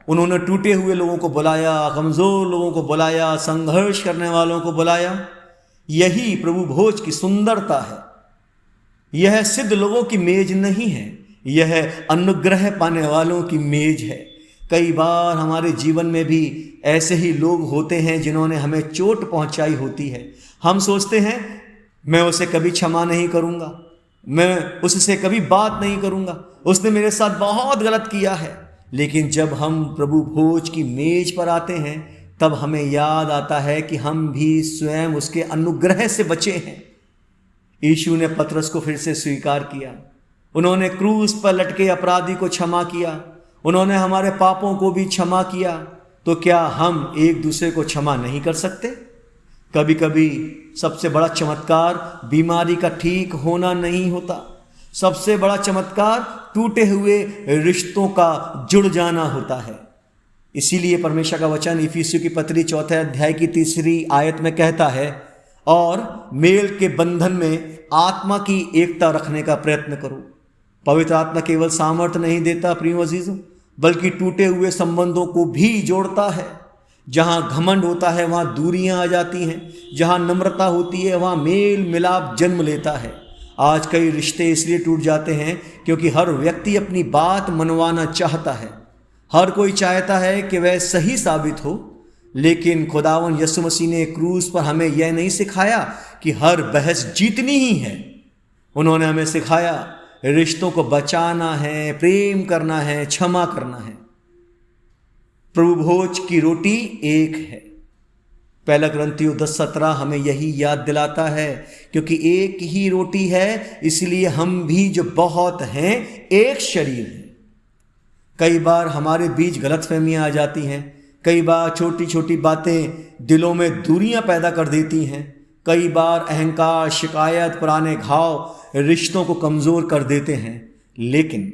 उन्होंने टूटे हुए लोगों को बुलाया, कमज़ोर लोगों को बुलाया, संघर्ष करने वालों को बुलाया। यही प्रभु भोज की सुंदरता है। यह सिद्ध लोगों की मेज नहीं है, यह अनुग्रह पाने वालों की मेज है। कई बार हमारे जीवन में भी ऐसे ही लोग होते हैं जिन्होंने हमें चोट पहुंचाई होती है। हम सोचते हैं मैं उसे कभी क्षमा नहीं करूंगा, मैं उससे कभी बात नहीं करूंगा, उसने मेरे साथ बहुत गलत किया है। लेकिन जब हम प्रभु भोज की मेज पर आते हैं तब हमें याद आता है कि हम भी स्वयं उसके अनुग्रह से बचे हैं। यीशु ने पतरस को फिर से स्वीकार किया। उन्होंने क्रूस पर लटके अपराधी को क्षमा किया, उन्होंने हमारे पापों को भी क्षमा किया। तो क्या हम एक दूसरे को क्षमा नहीं कर सकते? कभी कभी सबसे बड़ा चमत्कार बीमारी का ठीक होना नहीं होता, सबसे बड़ा चमत्कार टूटे हुए रिश्तों का जुड़ जाना होता है। इसीलिए परमेश्वर का वचन इफिसियों की पत्री 4 अध्याय की 3 आयत में कहता है, और मेल के बंधन में आत्मा की एकता रखने का प्रयत्न करो। पवित्र आत्मा केवल सामर्थ्य नहीं देता प्रिय अजीजों, बल्कि टूटे हुए संबंधों को भी जोड़ता है। जहाँ घमंड होता है वहाँ दूरियां आ जाती हैं, जहाँ नम्रता होती है वहाँ मेल मिलाप जन्म लेता है। आज कई रिश्ते इसलिए टूट जाते हैं क्योंकि हर व्यक्ति अपनी बात मनवाना चाहता है। हर कोई चाहता है कि वह सही साबित हो, लेकिन खुदावन यीशु मसीह ने क्रूस पर हमें यह नहीं सिखाया कि हर बहस जीतनी ही है। उन्होंने हमें सिखाया रिश्तों को बचाना है, प्रेम करना है, क्षमा करना है। प्रभु भोज की रोटी एक है। पहला कुरिन्थियों 10:17 हमें यही याद दिलाता है, क्योंकि एक ही रोटी है इसलिए हम भी जो बहुत हैं एक शरीर हैं। कई बार हमारे बीच गलतफहमियां आ जाती हैं, कई बार छोटी छोटी बातें दिलों में दूरियां पैदा कर देती हैं, कई बार अहंकार, शिकायत, पुराने घाव रिश्तों को कमज़ोर कर देते हैं। लेकिन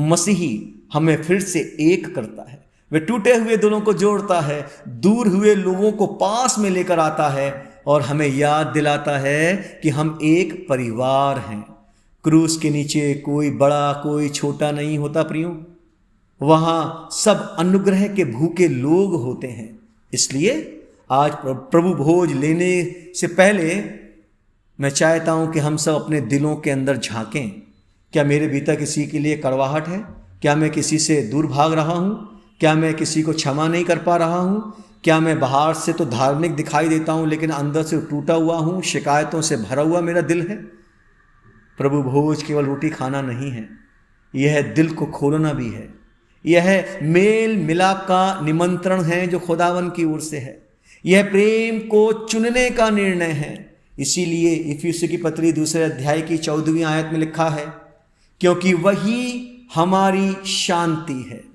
मसीही हमें फिर से एक करता है, वह टूटे हुए दिलों को जोड़ता है, दूर हुए लोगों को पास में लेकर आता है और हमें याद दिलाता है कि हम एक परिवार हैं। क्रूस के नीचे कोई बड़ा कोई छोटा नहीं होता प्रियो, वहाँ सब अनुग्रह के भूखे लोग होते हैं। इसलिए आज प्रभु भोज लेने से पहले मैं चाहता हूँ कि हम सब अपने दिलों के अंदर झांकें। क्या मेरे भीतर किसी के लिए कड़वाहट है? क्या मैं किसी से दूर भाग रहा हूँ? क्या मैं किसी को क्षमा नहीं कर पा रहा हूँ? क्या मैं बाहर से तो धार्मिक दिखाई देता हूँ लेकिन अंदर से टूटा हुआ हूँ, शिकायतों से भरा हुआ मेरा दिल है? प्रभु भोज केवल रोटी खाना नहीं है, यह दिल को खोलना भी है। यह मेल मिलाप का निमंत्रण है जो खुदावन की ओर से है। यह प्रेम को चुनने का निर्णय है। इसीलिए इफिसियों की पत्री 2 अध्याय की 14वीं आयत में लिखा है, क्योंकि वही हमारी शांति है।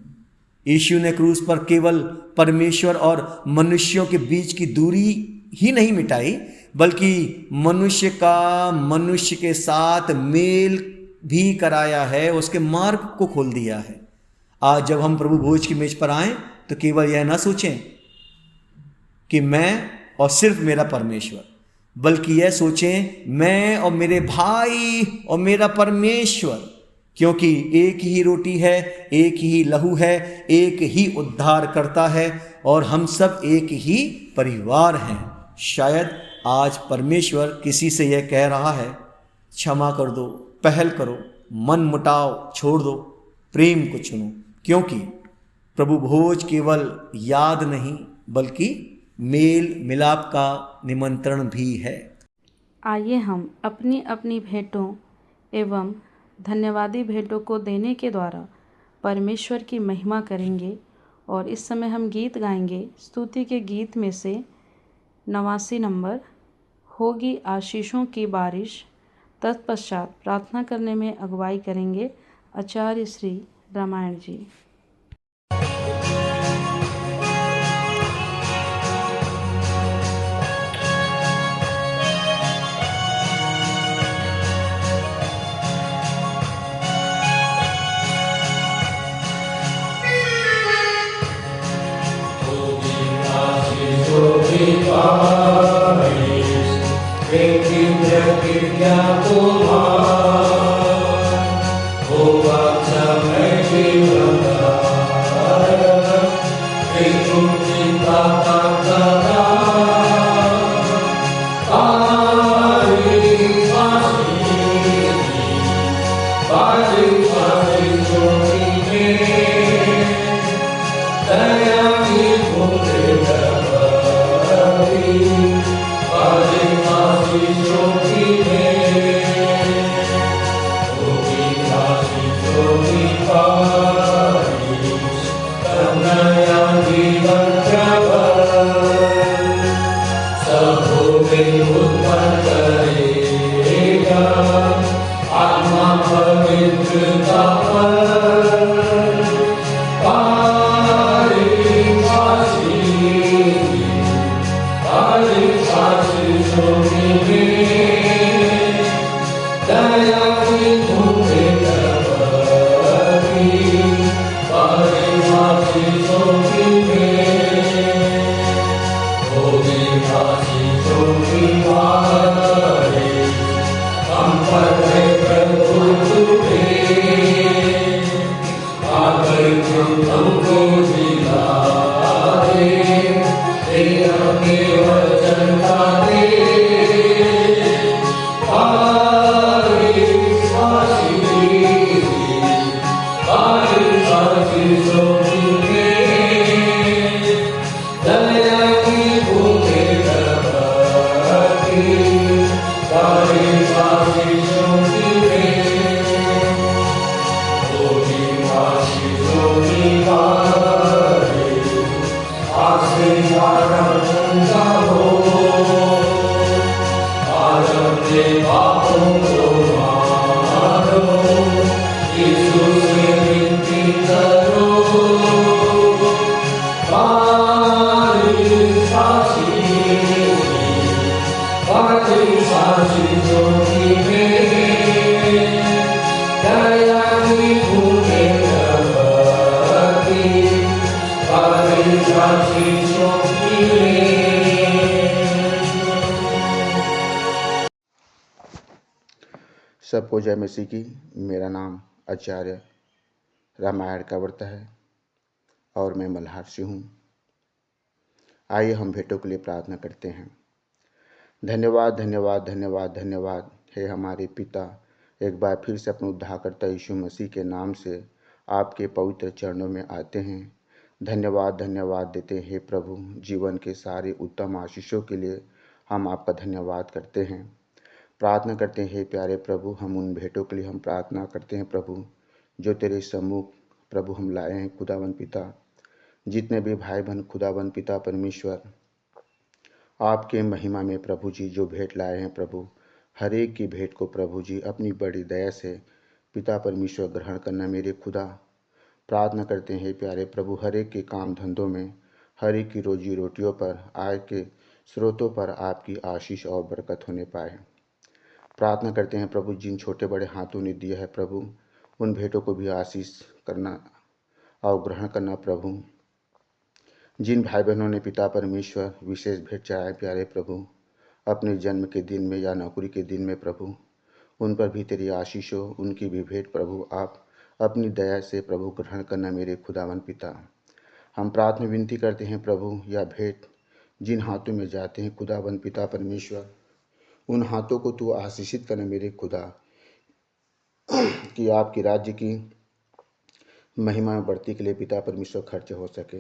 यीशु ने क्रूस पर केवल परमेश्वर और मनुष्यों के बीच की दूरी ही नहीं मिटाई, बल्कि मनुष्य का मनुष्य के साथ मेल भी कराया है, उसके मार्ग को खोल दिया है। आज जब हम प्रभु भोज की मेज पर आएं तो केवल यह ना सोचें कि मैं और सिर्फ मेरा परमेश्वर, बल्कि यह सोचें मैं और मेरे भाई और मेरा परमेश्वर, क्योंकि एक ही रोटी है, एक ही लहू है, एक ही उद्धार करता है और हम सब एक ही परिवार हैं। शायद आज परमेश्वर किसी से यह कह रहा है, क्षमा कर दो, पहल करो, मन मुटाव छोड़ दो, प्रेम को चुनो, क्योंकि प्रभु भोज केवल याद नहीं बल्कि मेल मिलाप का निमंत्रण भी है। आइए हम अपनी अपनी भेंटों एवं धन्यवादी भेंटों को देने के द्वारा परमेश्वर की महिमा करेंगे। और इस समय हम गीत गाएंगे। स्तुति के गीत में से 89 नंबर, होगी आशीषों की बारिश। तत्पश्चात प्रार्थना करने में अगुवाई करेंगे आचार्य श्री रामायण जी। सबको जय मसीह की। मेरा नाम आचार्य रामायण का व्रत है और मैं मल्हार से हूँ। आइए हम भेंटों के लिए प्रार्थना करते हैं। धन्यवाद धन्यवाद धन्यवाद धन्यवाद हे हमारे पिता, एक बार फिर से अपने उद्धारकर्ता यीशु मसीह के नाम से आपके पवित्र चरणों में आते हैं। धन्यवाद धन्यवाद देते हैं प्रभु, जीवन के सारे उत्तम आशीषों के लिए हम आपका धन्यवाद करते हैं। प्रार्थना करते हैं प्यारे प्रभु, हम उन भेंटों के लिए हम प्रार्थना करते हैं प्रभु जो तेरे सम्मुख प्रभु हम लाए हैं। खुदावन पिता, जितने भी भाई बहन खुदावन पिता परमेश्वर आपके महिमा में प्रभु जी जो भेंट लाए हैं प्रभु, हर एक की भेंट को प्रभु जी अपनी बड़ी दया से पिता परमेश्वर ग्रहण करना। मेरे खुदा प्रार्थना करते हैं प्यारे प्रभु, हर एक के काम धंधों में, हर एक की रोजी रोटियों पर आए के स्रोतों पर आपकी आशीष और बरकत होने पाए। प्रार्थना करते हैं प्रभु, जिन छोटे बड़े हाथों ने दिया है प्रभु, उन भेंटों को भी आशीष करना और ग्रहण करना प्रभु। जिन भाई बहनों ने पिता परमेश्वर विशेष भेंट चढ़ाए प्यारे प्रभु, अपने जन्म के दिन में या नौकरी के दिन में प्रभु, उन पर भी तेरी आशीष हो, उनकी भी भेंट प्रभु आप अपनी दया से प्रभु ग्रहण करना मेरे खुदावन पिता। हम प्रार्थना विनती करते हैं प्रभु, यह भेंट जिन हाथों में जाते हैं खुदावन पिता परमेश्वर, उन हाथों को तू आशीषित करना मेरे खुदा, कि आपके राज्य की महिमा में बढ़ती के लिए पिता परमेश्वर खर्च हो सके।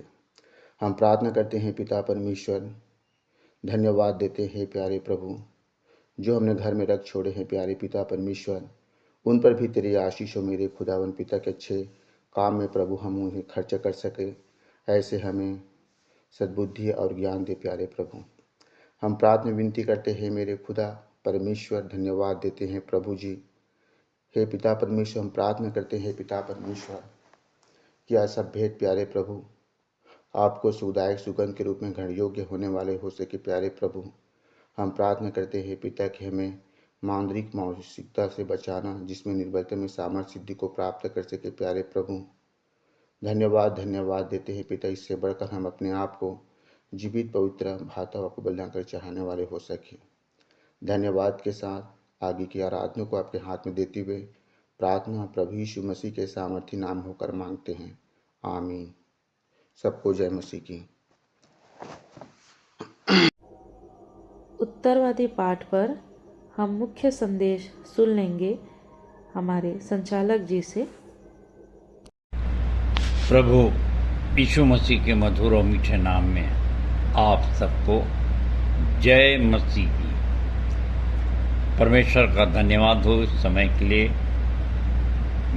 हम प्रार्थना करते हैं पिता परमेश्वर, धन्यवाद देते हैं प्यारे प्रभु, जो हमने घर में रख छोड़े हैं प्यारे पिता परमेश्वर, उन पर भी तेरी आशीष हो मेरे खुदावन पिता के अच्छे काम में प्रभु हम उन्हें खर्च कर सके। ऐसे हमें सद्बुद्धि और ज्ञान दे प्यारे प्रभु। हम प्रार्थना विनती करते हैं मेरे खुदा परमेश्वर, धन्यवाद देते हैं प्रभु जी। हे पिता परमेश्वर, हम प्रार्थना करते हैं पिता परमेश्वर कि यह सब भेंट प्यारे प्रभु आपको सुखदायक सुगंध के रूप में ग्रहण योग्य होने वाले हो सके प्यारे प्रभु। हम प्रार्थना करते हैं पिता कि हमें मांद्रिक मानसिकता से बचाना, जिसमें निर्बलता में सामर्थ्य सिद्धि को प्राप्त कर सके प्यारे प्रभु। धन्यवाद देते हैं पिता, इससे बढ़कर हम अपने आप को जीवित पवित्र भाता को बलिदान कर चढ़ाने वाले हो सके। धन्यवाद के साथ आगे की आराधना को आपके हाथ में देते हुए प्रार्थना प्रभु यीशु मसीह के सामर्थी नाम होकर मांगते हैं, आमीन। सबको जय मसीह की। उत्तरवादी पाठ पर हम मुख्य संदेश सुन लेंगे हमारे संचालक जी से। प्रभु यीशु मसीह के मधुर और मीठे नाम में आप सबको जय मसीह की। परमेश्वर का धन्यवाद हो इस समय के लिए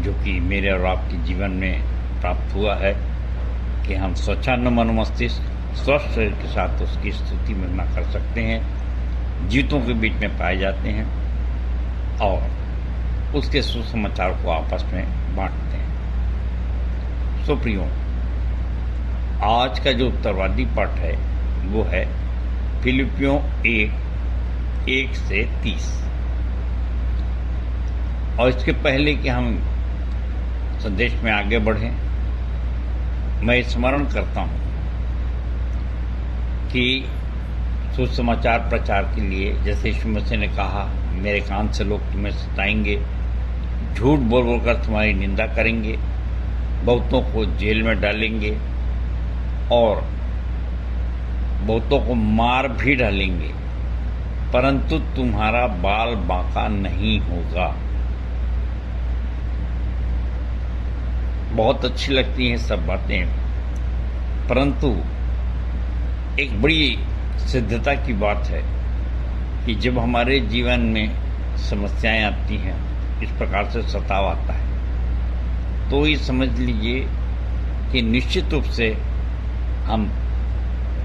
जो कि मेरे और आपके जीवन में प्राप्त हुआ है कि हम स्वच्छंद मन मस्तिष्क स्वस्थ शरीर के साथ उसकी स्तुति महिमा कर सकते हैं, जीतों के बीच में पाए जाते हैं और उसके सुसमाचार को आपस में बांटते हैं। सो प्रियो, आज का जो उत्तरवादी पाठ है वो है फिलिपियों 1:1 से 30। और इसके पहले कि हम संदेश में आगे बढ़ें, मैं स्मरण करता हूं कि सुसमाचार प्रचार के लिए जैसे यीशु मसीह ने कहा, मेरे कान से लोग तुम्हें सताएंगे, झूठ बोल बोलकर तुम्हारी निंदा करेंगे, बहुतों को जेल में डालेंगे और बहुतों को मार भी डालेंगे, परंतु तुम्हारा बाल बांका नहीं होगा। बहुत अच्छी लगती हैं सब बातें, परंतु एक बड़ी सिद्धता की बात है कि जब हमारे जीवन में समस्याएं आती हैं, इस प्रकार से सताव आता है, तो ये समझ लीजिए कि निश्चित रूप से हम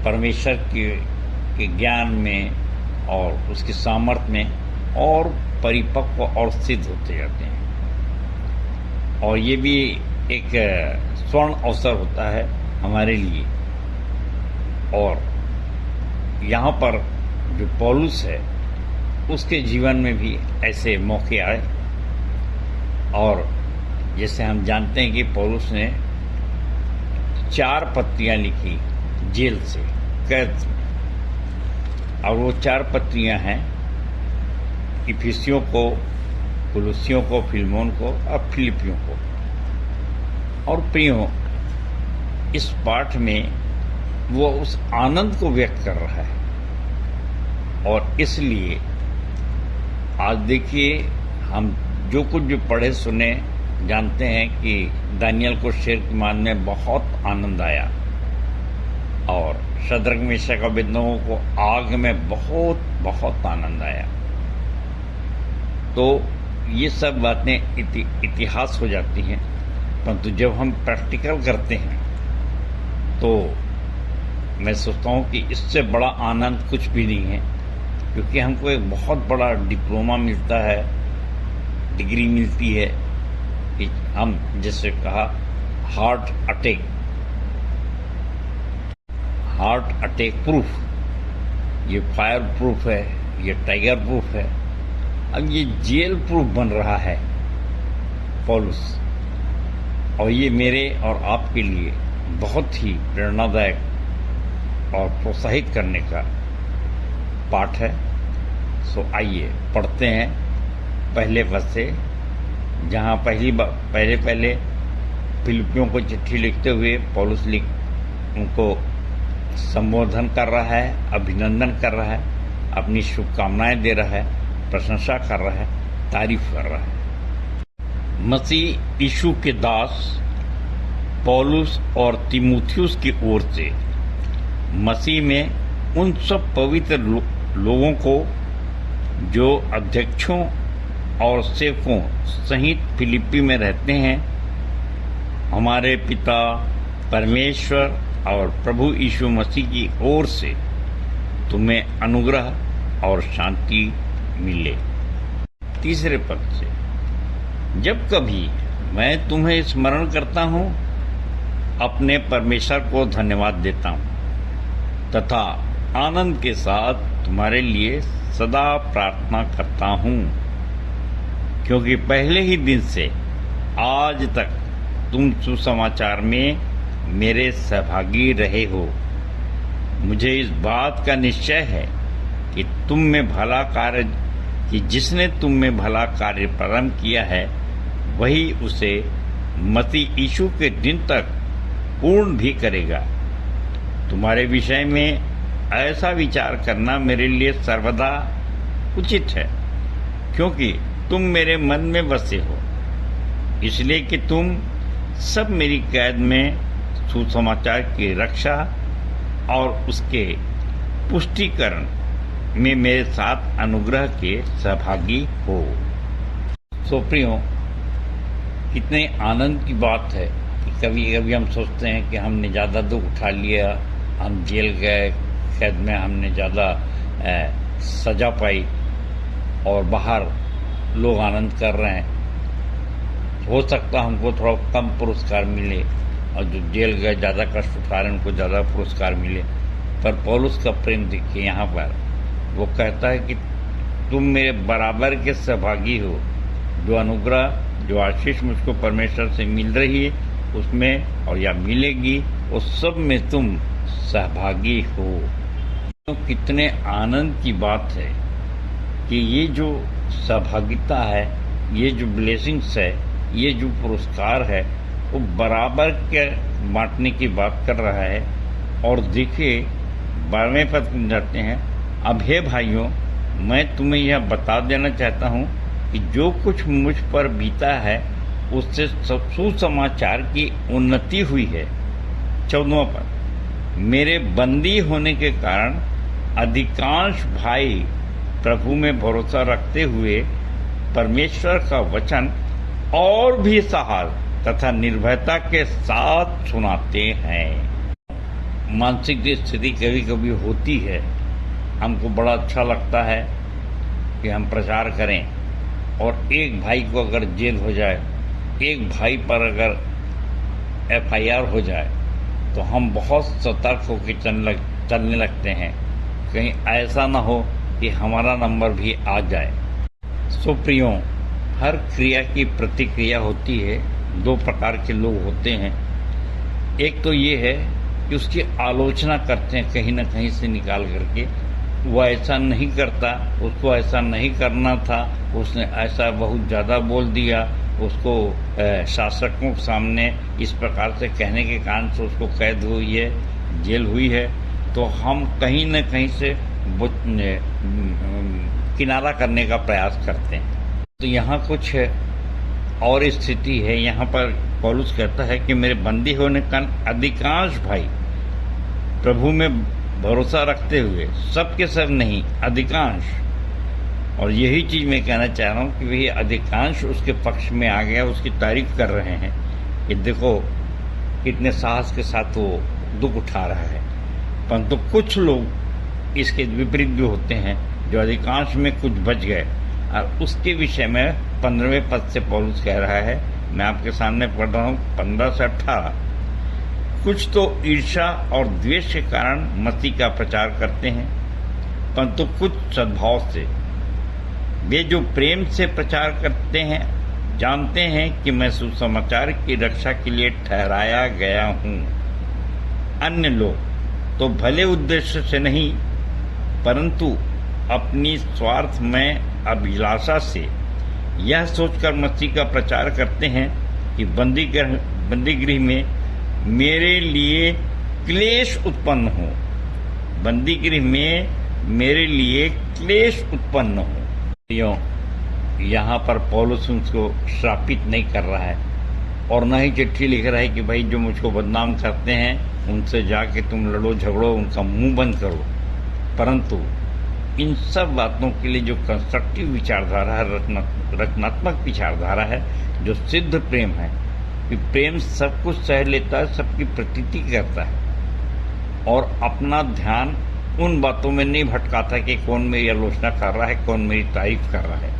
परमेश्वर के ज्ञान में और उसके सामर्थ्य में और परिपक्व और सिद्ध होते जाते हैं। और ये भी एक स्वर्ण अवसर होता है हमारे लिए। और यहाँ पर जो पौलुस है उसके जीवन में भी ऐसे मौके आए, और जैसे हम जानते हैं कि पौलुस ने 4 पत्रियां लिखी जेल से, कैद से, और वो 4 पत्रियां हैं इफिसियों को, कुलुसियों को, फिलमोन को और फिलिपियों को। और प्रियो, इस पाठ में वो उस आनंद को व्यक्त कर रहा है, और इसलिए आज देखिए हम जो कुछ भी पढ़े सुने जानते हैं कि दानियल को शेर की मान में बहुत आनंद आया और शद्रक मेशक अबेदनगो को आग में बहुत बहुत आनंद आया। तो ये सब बातें इतिहास हो जाती हैं, परंतु जब हम प्रैक्टिकल करते हैं तो मैं सोचता हूँ कि इससे बड़ा आनंद कुछ भी नहीं है, क्योंकि हमको एक बहुत बड़ा डिप्लोमा मिलता है, डिग्री मिलती है कि हम जैसे कहा हार्ट अटैक प्रूफ, ये फायर प्रूफ है, ये टाइगर प्रूफ है, अब ये जेल प्रूफ बन रहा है पौलुस। और ये मेरे और आपके लिए बहुत ही प्रेरणादायक और प्रोत्साहित करने का पाठ है। सो आइए पढ़ते हैं पहले पद से, जहाँ पहले फिलिपियों को चिट्ठी लिखते हुए पौलुस उनको संबोधन कर रहा है, अभिनंदन कर रहा है, अपनी शुभकामनाएं दे रहा है, प्रशंसा कर रहा है, तारीफ कर रहा है। मसीह यीशु के दास पौलुस और तीमुथियुस की ओर से मसीह में उन सब पवित्र लोगों को जो अध्यक्षों और सेवकों सहित फिलिप्पी में रहते हैं, हमारे पिता परमेश्वर और प्रभु यीशु मसीह की ओर से तुम्हें अनुग्रह और शांति मिले। तीसरे पद से, जब कभी मैं तुम्हें स्मरण करता हूँ, अपने परमेश्वर को धन्यवाद देता हूँ तथा आनंद के साथ तुम्हारे लिए सदा प्रार्थना करता हूँ, क्योंकि पहले ही दिन से आज तक तुम सुसमाचार में मेरे सहभागी रहे हो। मुझे इस बात का निश्चय है कि जिसने तुम में भला कार्य प्रारंभ किया है, वही उसे मसीह यीशु के दिन तक पूर्ण भी करेगा। तुम्हारे विषय में ऐसा विचार करना मेरे लिए सर्वदा उचित है, क्योंकि तुम मेरे मन में बसे हो, इसलिए कि तुम सब मेरी कैद में सुसमाचार की रक्षा और उसके पुष्टिकरण में मेरे साथ अनुग्रह के सहभागी हो। सो प्रियो, कितने आनंद की बात है कि कभी कभी हम सोचते हैं कि हमने ज़्यादा दुख उठा लिया, हम जेल गए, कैद में हमने ज़्यादा सजा पाई और बाहर लोग आनंद कर रहे हैं। हो सकता हमको थोड़ा कम पुरस्कार मिले और जो जेल गए ज़्यादा कष्ट उठा रहे हैं उनको ज़्यादा पुरस्कार मिले। पर पौलुस का प्रेम देखिए, यहाँ पर वो कहता है कि तुम मेरे बराबर के सहभागी हो। जो अनुग्रह, जो आशीष मुझको परमेश्वर से मिल रही है उसमें और या मिलेगी, उस सब में तुम सहभागी हो। तो कितने आनंद की बात है कि ये जो सहभागिता है, ये जो ब्लेसिंग्स है, ये जो पुरस्कार है, वो बराबर के बांटने की बात कर रहा है। और देखिए 12वें पद में जाते हैं, अब हे भाइयों, मैं तुम्हें यह बता देना चाहता हूँ कि जो कुछ मुझ पर बीता है उससे सुसमाचार की उन्नति हुई है। 14वां पद, मेरे बंदी होने के कारण अधिकांश भाई प्रभु में भरोसा रखते हुए परमेश्वर का वचन और भी साहस तथा निर्भयता के साथ सुनाते हैं। मानसिक स्थिति कभी कभी होती है, हमको बड़ा अच्छा लगता है कि हम प्रचार करें और एक भाई को अगर जेल हो जाए, एक भाई पर अगर FIR हो जाए, तो हम बहुत सतर्क होकर चलने लगते हैं, कहीं ऐसा ना हो कि हमारा नंबर भी आ जाए। सो प्रियो, हर क्रिया की प्रतिक्रिया होती है। 2 प्रकार के लोग होते हैं। एक तो ये है कि उसकी आलोचना करते हैं कहीं ना कहीं से निकाल करके, वो ऐसा नहीं करता, उसको ऐसा नहीं करना था, उसने ऐसा बहुत ज़्यादा बोल दिया, उसको शासकों के सामने इस प्रकार से कहने के कारण से उसको कैद हुई है, जेल हुई है। तो हम कहीं न कहीं से किनारा करने का प्रयास करते हैं। तो यहाँ कुछ और स्थिति है। यहाँ पर पौलुस कहता है कि मेरे बंदी होने का अधिकांश भाई प्रभु में भरोसा रखते हुए, सबके सब नहीं, अधिकांश। और यही चीज़ मैं कहना चाह रहा हूँ कि वही अधिकांश उसके पक्ष में आ गया, उसकी तारीफ कर रहे हैं कि देखो कितने साहस के साथ वो दुख उठा रहा है। परंतु कुछ लोग इसके विपरीत भी होते हैं, जो अधिकांश में कुछ बच गए। और उसके विषय में 15वें पद से पौलुस कह रहा है, मैं आपके सामने पढ़ रहा हूँ 15 से 18। कुछ तो ईर्ष्या और द्वेष के कारण मसीह का प्रचार करते हैं, परंतु कुछ सद्भाव से। वे जो प्रेम से प्रचार करते हैं जानते हैं कि मैं सुसमाचार की रक्षा के लिए ठहराया गया हूँ। अन्य लोग तो भले उद्देश्य से नहीं परंतु अपनी स्वार्थ में अभिलाषा से यह सोचकर मसीह का प्रचार करते हैं कि बंदीगृह में मेरे लिए क्लेश उत्पन्न हो, बंदीगृह में मेरे लिए क्लेश उत्पन्न हो। यहाँ पर पौलुस उनको श्रापित नहीं कर रहा है और न ही चिट्ठी लिख रहा है कि भाई जो मुझको बदनाम करते हैं उनसे जाके तुम लड़ो झगड़ो, उनका मुंह बंद करो, परंतु इन सब बातों के लिए जो कंस्ट्रक्टिव विचारधारा है, रचनात्मक विचारधारा है, जो सिद्ध प्रेम है कि प्रेम सब कुछ सह लेता है, सबकी प्रतीति करता है और अपना ध्यान उन बातों में नहीं भटकाता कि कौन मेरी आलोचना कर रहा है, कौन मेरी तारीफ कर रहा है।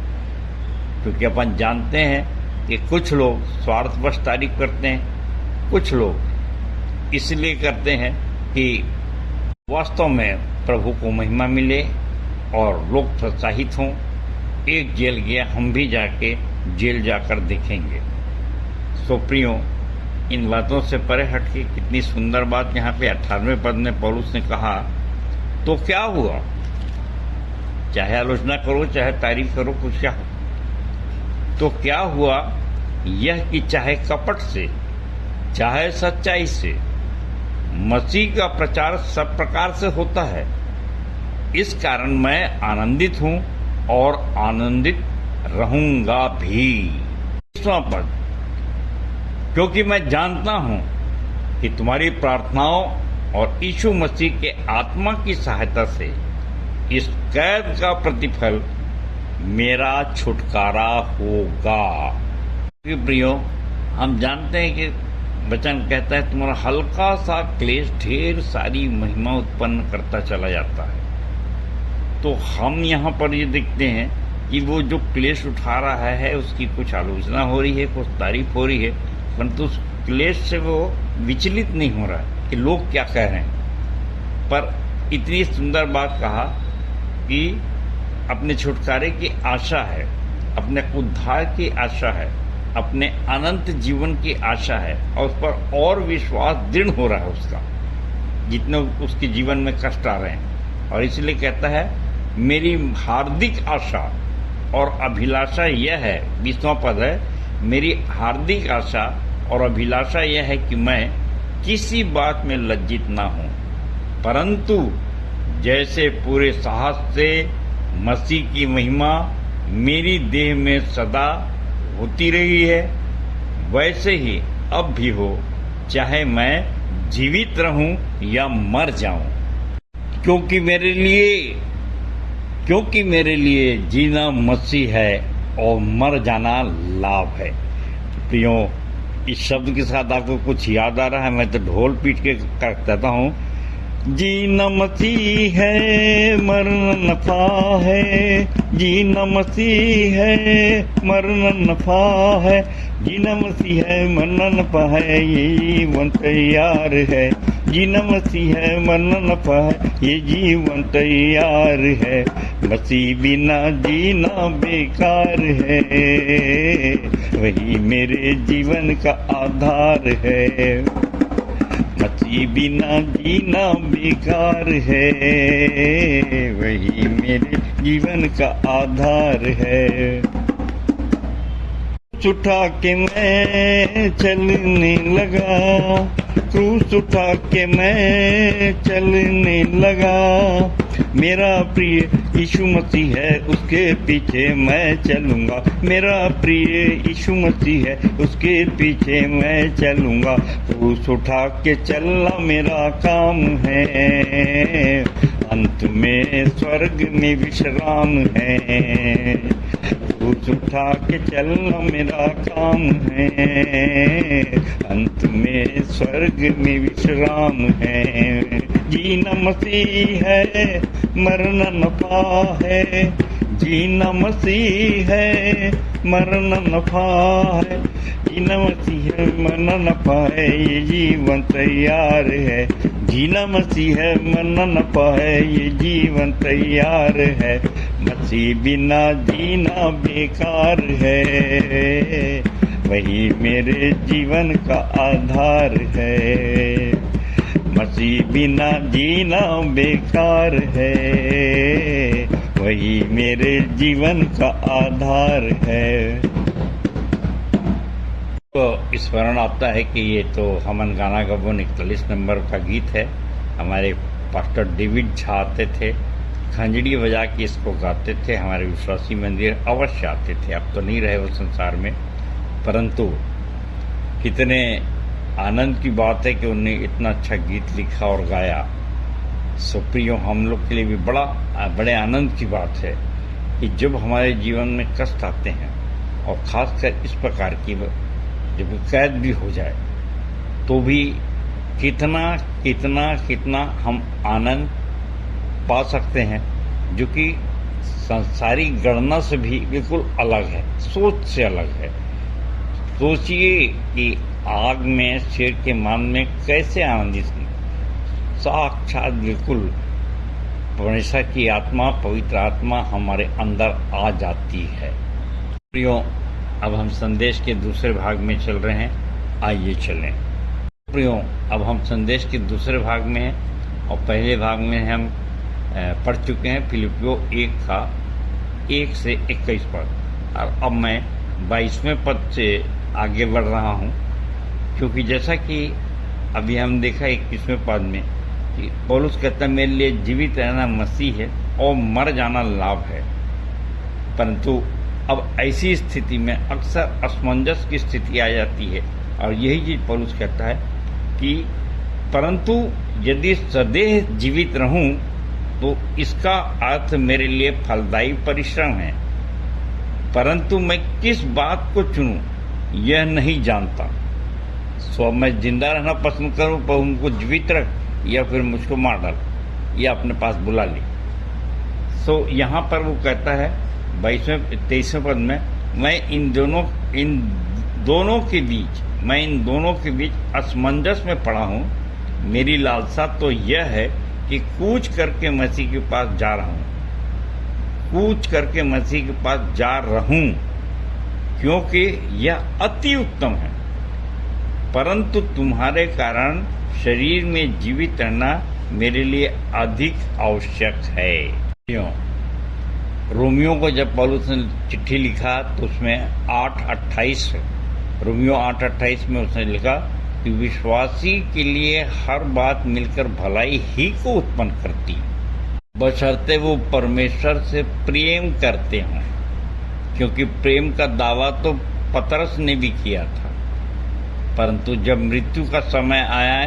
क्योंकि अपन जानते हैं कि कुछ लोग स्वार्थवश तारीफ करते हैं, कुछ लोग इसलिए करते हैं कि वास्तव में प्रभु को महिमा मिले और लोग प्रोत्साहित हों। एक जेल गया, हम भी जाके जेल जाकर देखेंगे। सो प्रियो, इन बातों से परे हटके कितनी सुंदर बात यहाँ पे 18वें पद में पौलुस ने कहा, तो क्या हुआ, चाहे आलोचना करो चाहे तारीफ करो, कुछ क्या हो, तो क्या हुआ यह कि चाहे कपट से चाहे सच्चाई से मसीह का प्रचार सब प्रकार से होता है। इस कारण मैं आनंदित हूं और आनंदित रहूंगा भी। 20वां पद, क्योंकि मैं जानता हूं कि तुम्हारी प्रार्थनाओं और यीशु मसीह के आत्मा की सहायता से इस कैद का प्रतिफल मेरा छुटकारा होगा। प्रियो, हम जानते हैं कि वचन कहता है तुम्हारा हल्का सा क्लेश ढेर सारी महिमा उत्पन्न करता चला जाता है। तो हम यहाँ पर ये देखते हैं कि वो जो क्लेश उठा रहा है उसकी कुछ आलोचना हो रही है, कुछ तारीफ हो रही है, परंतु उस क्लेश से वो विचलित नहीं हो रहा है कि लोग क्या कह रहे हैं। पर इतनी सुंदर बात कहा कि अपने छुटकारे की आशा है, अपने उद्धार की आशा है, अपने अनंत जीवन की आशा है और उस पर और विश्वास दृढ़ हो रहा है उसका, जितने उसके जीवन में कष्ट आ रहे हैं। और इसलिए कहता है मेरी हार्दिक आशा और अभिलाषा यह है, 20वां पद है, मेरी हार्दिक आशा और अभिलाषा यह है कि मैं किसी बात में लज्जित ना हूं, परंतु जैसे पूरे साहस से मसीह की महिमा मेरी देह में सदा होती रही है, वैसे ही अब भी हो, चाहे मैं जीवित रहूं या मर जाऊं। क्योंकि मेरे लिए जीना मसीह है और मर जाना लाभ है। प्रियो, इस शब्द के साथ आपको कुछ याद आ रहा है? मैं तो ढोल पीट के कहता हूँ, जीना मसीह है मरना नफा है, जीना मसीह है मरना नफा है, जीना मसीह है मरना नफा है, ये जीवन तैयार है, जीना मसीह है मरना नफा है, ये जीवन तैयार है, मसीह बिना जीना बेकार है, वही मेरे जीवन का आधार है, मसीह बिना जीना बेकार है, वही मेरे जीवन का आधार है। उठा के मैं चलने लगा, क्रूस उठा के मैं चलने लगा, मेरा प्रिय यीशु मसीह है उसके पीछे मैं चलूंगा, मेरा प्रिय यीशु मसीह है उसके पीछे मैं चलूंगा, क्रूस उठा के चलना मेरा काम है, अंत में स्वर्ग में विश्राम है, क्रूस उठा के चलना मेरा काम है, अंत में स्वर्ग में विश्राम है, जीना मसीह है मरना नफा है, जीना मसीह है मरना नफा है, जीना मसीह है मरना नफा है, ये जीवन तैयार है, जीना मसीह है मरना न पाए ये जीवन तैयार है, मसीह बिना जीना बेकार है, वही मेरे जीवन का आधार है, मसीह बिना जीना बेकार है, वही मेरे जीवन का आधार है। तो स्मरण आता है कि ये तो हमन गाना गबन 41 नंबर का गीत है। हमारे पास्टर डेविड झा आते थे, खंजड़ी बजा के इसको गाते थे, हमारे विश्वासी मंदिर अवश्य आते थे। अब तो नहीं रहे वो संसार में, परंतु कितने आनंद की बात है कि उन्होंने इतना अच्छा गीत लिखा और गाया। सो प्रियो, हम लोग के लिए भी बड़े आनंद की बात है कि जब हमारे जीवन में कष्ट आते हैं और खासकर इस प्रकार की जब कैद भी हो जाए तो भी कितना कितना कितना हम आनंद पा सकते हैं, जो कि संसारी गणना से भी बिल्कुल अलग है, सोच से अलग है। सोचिए कि आग में शेर के मान में कैसे आनंदित साक्षात बिल्कुल परमेश्वर की आत्मा, पवित्र आत्मा हमारे अंदर आ जाती है। प्रियो, अब हम संदेश के दूसरे भाग में चल रहे हैं, आइए चलें। प्रियो, अब हम संदेश के दूसरे भाग में हैं और पहले भाग में हम पढ़ चुके हैं फिलिपियों 1 का 1 से 21 पद, और अब मैं 22वें पद से आगे बढ़ रहा हूं, क्योंकि जैसा कि अभी हम देखा 21वें पद में कि पौलुस कहता है मेरे लिए जीवित रहना मसीह है और मर जाना लाभ है। परंतु अब ऐसी स्थिति में अक्सर असमंजस की स्थिति आ जाती है, और यही चीज पौलुस कहता है कि परंतु यदि सदैव जीवित रहूं तो इसका अर्थ मेरे लिए फलदायी परिश्रम है, परंतु मैं किस बात को चुनूं यह नहीं जानता। सो मैं जिंदा रहना पसंद करूं पर उनको जीवित रख, या फिर मुझको मार डाल या अपने पास बुला ले। सो यहाँ पर वो कहता है 23वें पद में, मैं इन दोनों के बीच असमंजस में पड़ा हूँ। मेरी लालसा तो यह है कि कूच करके मसीह के पास जा रहा हूँ, कूच करके मसीह के पास जा रहूं, क्योंकि यह अति उत्तम है, परंतु तुम्हारे कारण शरीर में जीवित रहना मेरे लिए अधिक आवश्यक है। क्यों? रोमियो को जब पौलुस ने चिट्ठी लिखा तो उसमें 8:28 रोमियो 8:28 में उसने लिखा कि विश्वासी के लिए हर बात मिलकर भलाई ही को उत्पन्न करती, बशर्ते वो परमेश्वर से प्रेम करते हों, क्योंकि प्रेम का दावा तो पतरस ने भी किया था, परंतु जब मृत्यु का समय आया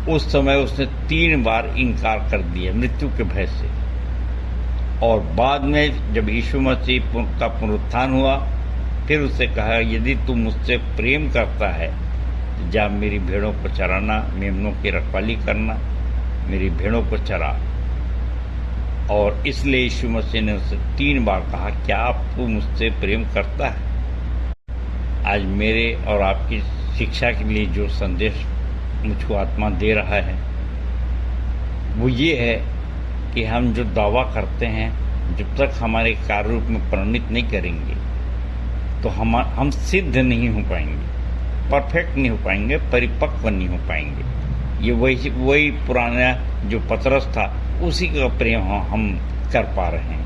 उस समय उसने 3 बार इनकार कर दिया मृत्यु के भय से। और बाद में जब यीशु मसीह का पुनरुत्थान हुआ, फिर उससे कहा यदि तू मुझसे प्रेम करता है तो जा मेरी भेड़ों को चराना, मेमनों की रखवाली करना, मेरी भेड़ों को चरा। और इसलिए यीशु मसीह ने उससे 3 बार कहा क्या तू मुझसे प्रेम करता है। आज मेरे और आपकी शिक्षा के लिए जो संदेश मुझको आत्मा दे रहा है वो ये है कि हम जो दावा करते हैं जब तक हमारे कार्य रूप में परिणित नहीं करेंगे तो हम सिद्ध नहीं हो पाएंगे, परफेक्ट नहीं हो पाएंगे, परिपक्व नहीं हो पाएंगे। ये वही पुराना जो पतरस था उसी का प्रेम हम कर पा रहे हैं,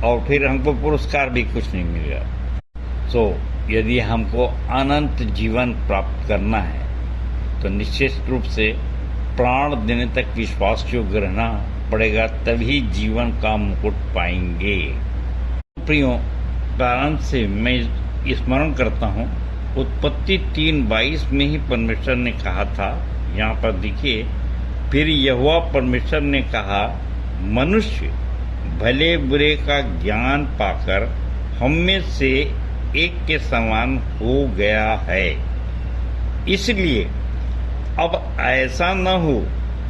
और फिर हमको पुरस्कार भी कुछ नहीं मिलेगा। सो यदि हमको अनंत जीवन प्राप्त करना है तो निश्चित रूप से प्राण देने तक विश्वास योग्य रहना पड़ेगा, तभी जीवन का मुकुट पाएंगे। प्रियो, प्रारंभ से मैं स्मरण करता हूँ, उत्पत्ति 3:22 में ही परमेश्वर ने कहा था, यहाँ पर देखिए, फिर यहोवा परमेश्वर ने कहा मनुष्य भले बुरे का ज्ञान पाकर हम में से एक के समान हो गया है, इसलिए अब ऐसा न हो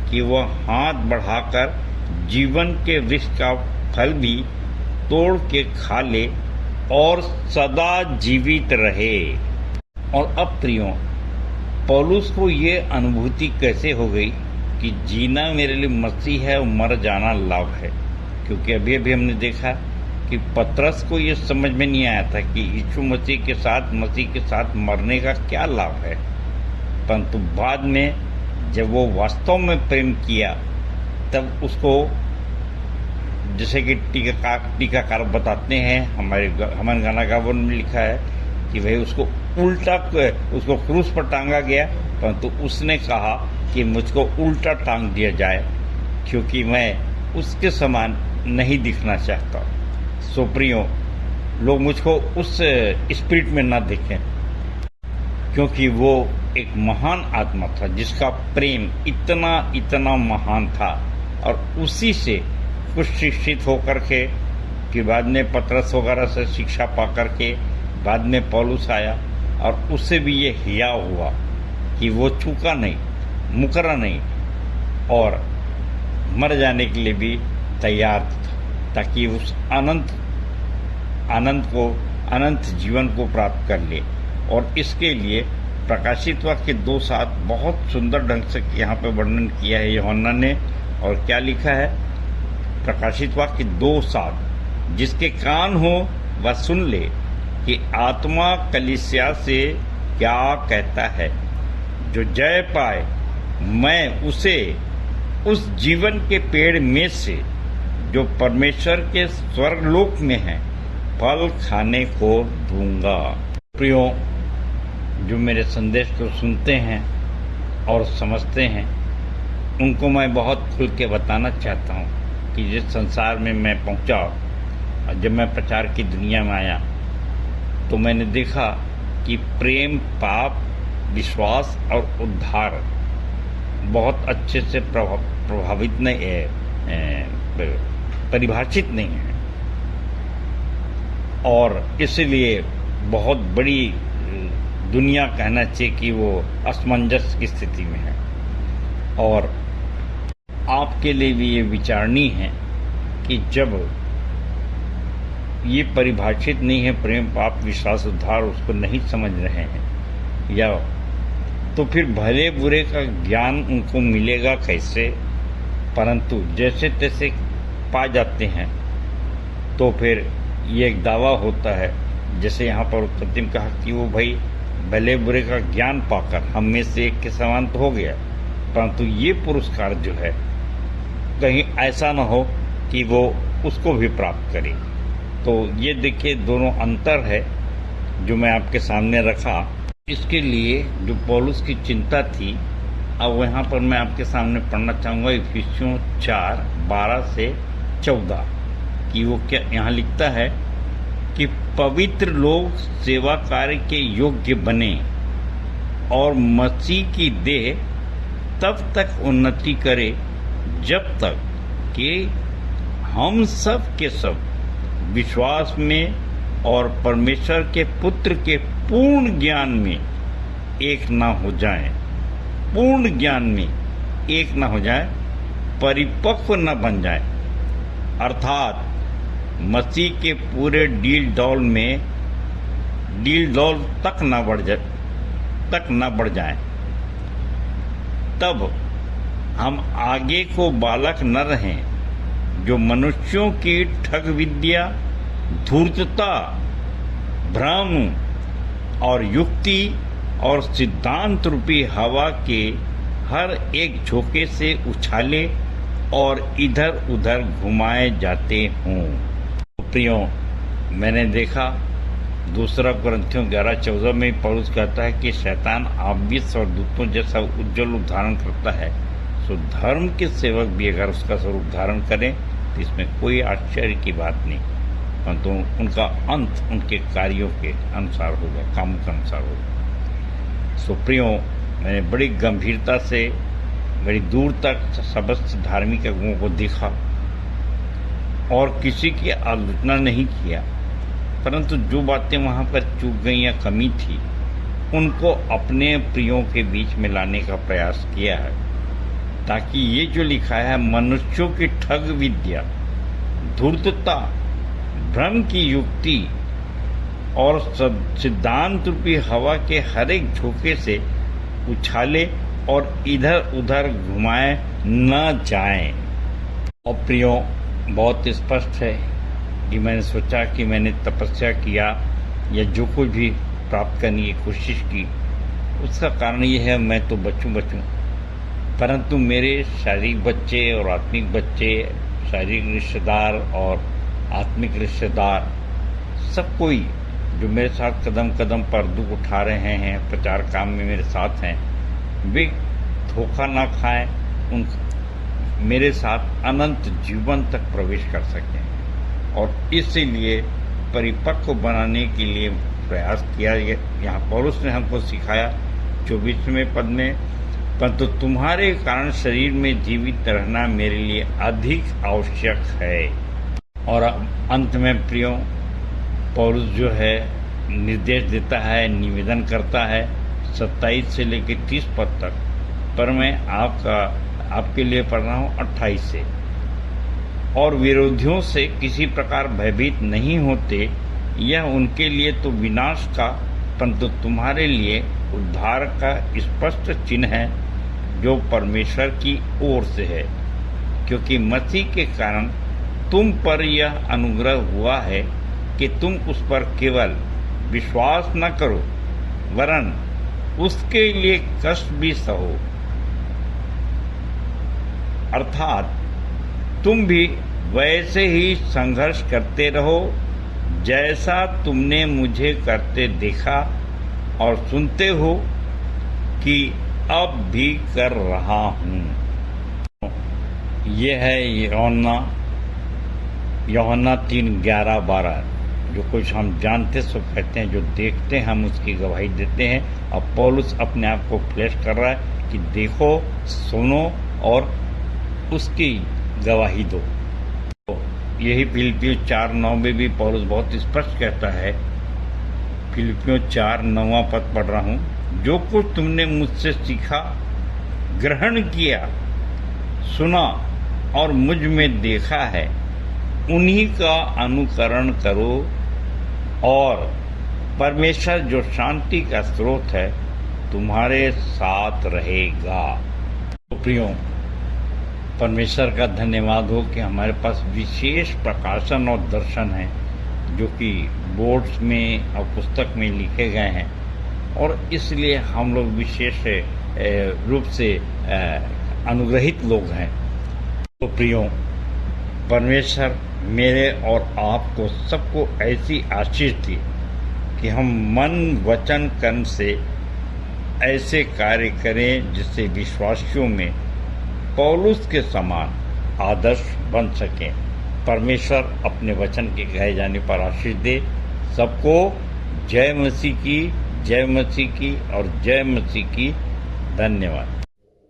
कि वह हाथ बढ़ाकर जीवन के वृक्ष का फल भी तोड़ के खा ले और सदा जीवित रहे। और अब प्रियो, पौलुस को ये अनुभूति कैसे हो गई कि जीना मेरे लिए मसीह है और मर जाना लाभ है। क्योंकि अभी अभी हमने देखा कि पतरस को ये समझ में नहीं आया था कि यीशु मसीह के साथ मरने का क्या लाभ है। परंतु बाद में जब वो वास्तव में प्रेम किया तब उसको, जैसे कि टीकाकार बताते हैं, हमारे गाना गावन में लिखा है कि भाई उसको क्रूस पर टांगा गया, परंतु उसने कहा कि मुझको उल्टा टांग दिया जाए क्योंकि मैं उसके समान नहीं दिखना चाहता। सो प्रियो, लोग मुझको उस स्पिरिट में ना देखें, क्योंकि वो एक महान आत्मा था जिसका प्रेम इतना महान था। और उसी से कुछ शिक्षित होकर के कि बाद में पतरस वगैरह से शिक्षा पा करके बाद में पौलुस आया और उससे भी ये हिया हुआ कि वो चूका नहीं, मुकरा नहीं और मर जाने के लिए भी तैयार था ताकि उस अनंत जीवन को प्राप्त कर ले। और इसके लिए प्रकाशित वाक्य 2:7 बहुत सुंदर ढंग से यहाँ पे वर्णन किया है यूहन्ना ने। और क्या लिखा है? प्रकाशित वाक्य 2:7, जिसके कान हो वह सुन ले कि आत्मा कलीसिया से क्या कहता है। जो जय पाए मैं उसे उस जीवन के पेड़ में से जो परमेश्वर के स्वर्गलोक में है फल खाने को दूंगा। प्रियो, जो मेरे संदेश को सुनते हैं और समझते हैं उनको मैं बहुत खुल के बताना चाहता हूँ कि जिस संसार में मैं पहुँचा और जब मैं प्रचार की दुनिया में आया तो मैंने देखा कि प्रेम, पाप, विश्वास और उद्धार बहुत अच्छे से प्रभावित नहीं है, परिभाषित नहीं है और इसलिए बहुत बड़ी दुनिया कहना चाहिए कि वो असमंजस की स्थिति में है। और आपके लिए भी ये विचारणीय है कि जब ये परिभाषित नहीं है, प्रेम, पाप, विश्वास, उद्धार उसको नहीं समझ रहे हैं या तो फिर भले बुरे का ज्ञान उनको मिलेगा कैसे। परंतु जैसे तैसे पा जाते हैं तो फिर ये एक दावा होता है, जैसे यहाँ पर उत्पत्ति में कहा कि वो भाई भले बुरे का ज्ञान पाकर हम में से एक के समान तो हो गया, परंतु ये पुरस्कार जो है कहीं ऐसा ना हो कि वो उसको भी प्राप्त करे। तो ये देखिए दोनों अंतर है जो मैं आपके सामने रखा। इसके लिए जो पौलुस की चिंता थी, अब यहाँ पर मैं आपके सामने पढ़ना चाहूँगा इफिसियों 4:12-14 कि वो क्या यहाँ लिखता है कि पवित्र लोग सेवा कार्य के योग्य बने और मसीह की देह तब तक उन्नति करे जब तक कि हम सब के सब विश्वास में और परमेश्वर के पुत्र के पूर्ण ज्ञान में एक ना हो जाएं, पूर्ण ज्ञान में एक ना हो जाए, परिपक्व न बन जाए, अर्थात मसीह के पूरे डील डौल तक न बढ़ जाए। तब हम आगे को बालक न रहें जो मनुष्यों की ठग विद्या, धूर्तता, भ्रम और युक्ति और सिद्धांत रूपी हवा के हर एक झोंके से उछाले और इधर उधर घुमाए जाते हों। प्रियो, मैंने देखा 2 कुरिन्थियों 11:14 में पौलुस कहता है कि शैतान आविश और दूतों जैसा उज्जवल रूप धारण करता है, सो धर्म के सेवक भी अगर उसका स्वरूप धारण करें तो इसमें कोई आश्चर्य की बात नहीं, परंतु उनका अंत उनके कार्यों के अनुसार होगा, कामों के अनुसार होगा। सो प्रियो, मैंने बड़ी गंभीरता से बड़ी दूर तक समस्त धार्मिक अगुओं को देखा और किसी की आलोचना नहीं किया, परंतु जो बातें वहाँ पर चूक गई या कमी थी उनको अपने प्रियों के बीच में लाने का प्रयास किया है, ताकि ये जो लिखा है मनुष्यों की ठग विद्या, धूर्तता, भ्रम की युक्ति और सिद्धांत रूपी हवा के हर एक झोंके से उछाले और इधर उधर घुमाए न जाएं। और प्रियो, बहुत स्पष्ट है कि मैंने सोचा कि मैंने तपस्या किया या जो कुछ भी प्राप्त करने की कोशिश की, उसका कारण ये है मैं तो बचूं, परंतु मेरे शारीरिक बच्चे और आत्मिक बच्चे, शारीरिक रिश्तेदार और आत्मिक रिश्तेदार, सब कोई जो मेरे साथ कदम कदम पर दुख उठा रहे हैं, प्रचार काम में मेरे साथ हैं, वे धोखा ना खाएं, उन मेरे साथ अनंत जीवन तक प्रवेश कर सकें। और इसीलिए परिपक्व बनाने के लिए प्रयास किया। यहाँ पौलुस ने हमको सिखाया 24वें पद में, परंतु तुम्हारे कारण शरीर में जीवित रहना मेरे लिए अधिक आवश्यक है। और अंत में प्रियो, पौलुस जो है निर्देश देता है, निवेदन करता है 27 से लेकर 30 पद तक, पर मैं आपके लिए पढ़ रहा हूँ 28 से। और विरोधियों से किसी प्रकार भयभीत नहीं होते, यह उनके लिए तो विनाश का, परंतु तुम्हारे लिए उद्धार का स्पष्ट चिन्ह है, जो परमेश्वर की ओर से है, क्योंकि मसीह के कारण तुम पर यह अनुग्रह हुआ है कि तुम उस पर केवल विश्वास न करो, वरन उसके लिए कष्ट भी सहो। अर्थात तुम भी वैसे ही संघर्ष करते रहो जैसा तुमने मुझे करते देखा और सुनते हो कि अब भी कर रहा हूँ। यह है यूहन्ना 3:11-12, जो कुछ हम जानते सो कहते हैं, जो देखते हैं हम उसकी गवाही देते हैं। अब पौलुस अपने आप को फ्लैश कर रहा है कि देखो, सुनो और उसकी गवाही दो। तो यही फिलिपियों 4:9 में भी पौलुस बहुत स्पष्ट कहता है। फिलिपियों 4:9 पद पढ़ रहा हूँ, जो कुछ तुमने मुझसे सीखा, ग्रहण किया, सुना और मुझ में देखा है, उन्हीं का अनुकरण करो, और परमेश्वर जो शांति का स्रोत है तुम्हारे साथ रहेगा। तो प्रियो, परमेश्वर का धन्यवाद हो कि हमारे पास विशेष प्रकाशन और दर्शन है, जो कि बोर्ड्स में और पुस्तक में लिखे गए हैं, और इसलिए हम लोग विशेष रूप से अनुग्रहित लोग हैं। तो प्रियो, परमेश्वर मेरे और आपको सबको ऐसी आशीष दी कि हम मन, वचन, कर्म से ऐसे कार्य करें जिससे विश्वासियों में पौलुस के समान आदर्श बन सकें। परमेश्वर अपने वचन के कहे जाने पर आशीष दे। सबको जय मसीह की, जय मसीह की और जय मसीह की। धन्यवाद।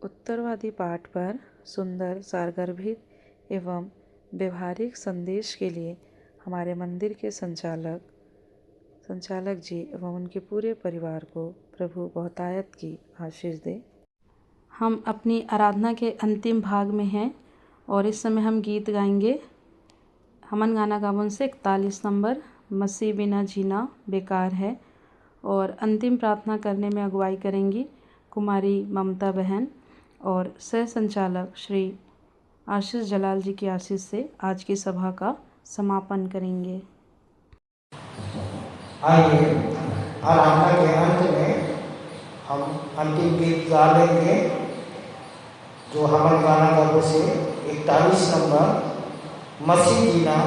उत्तरवादी पाठ पर सुंदर, सारगर्भित एवं व्यवहारिक संदेश के लिए हमारे मंदिर के संचालक जी एवं उनके पूरे परिवार को प्रभु बहुतायत की आशीष दे। हम अपनी आराधना के अंतिम भाग में हैं और इस समय हम गीत गाएंगे। हमन गाना गावन से 41 नंबर, मसीह बिना जीना बेकार है। और अंतिम प्रार्थना करने में अगुवाई करेंगी कुमारी ममता बहन, और सह संचालक श्री आशीष जलाल जी की आशीष से आज की सभा का समापन करेंगे। आइए, आराधना के अंत में हम अंतिम गीत गा लेंगे, जो हमन गाना गावो से 41 नंबर, मसीह बिना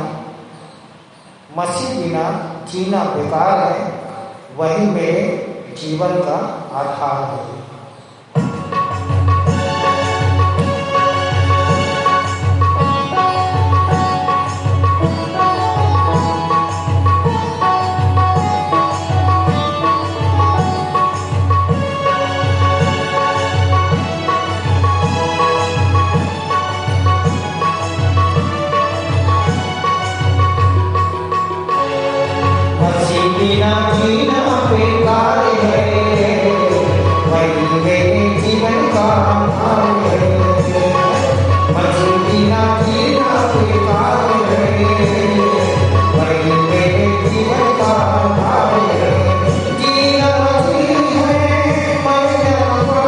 जीना बेकार है, वही मेरे जीवन का आधार है। बिना जीना बेकार है, वही मेरे जीवन का आधार है। मसीह बिना जीना बेकार है, वही मेरे जीवन का आधार है। जीना मसीह है, मरना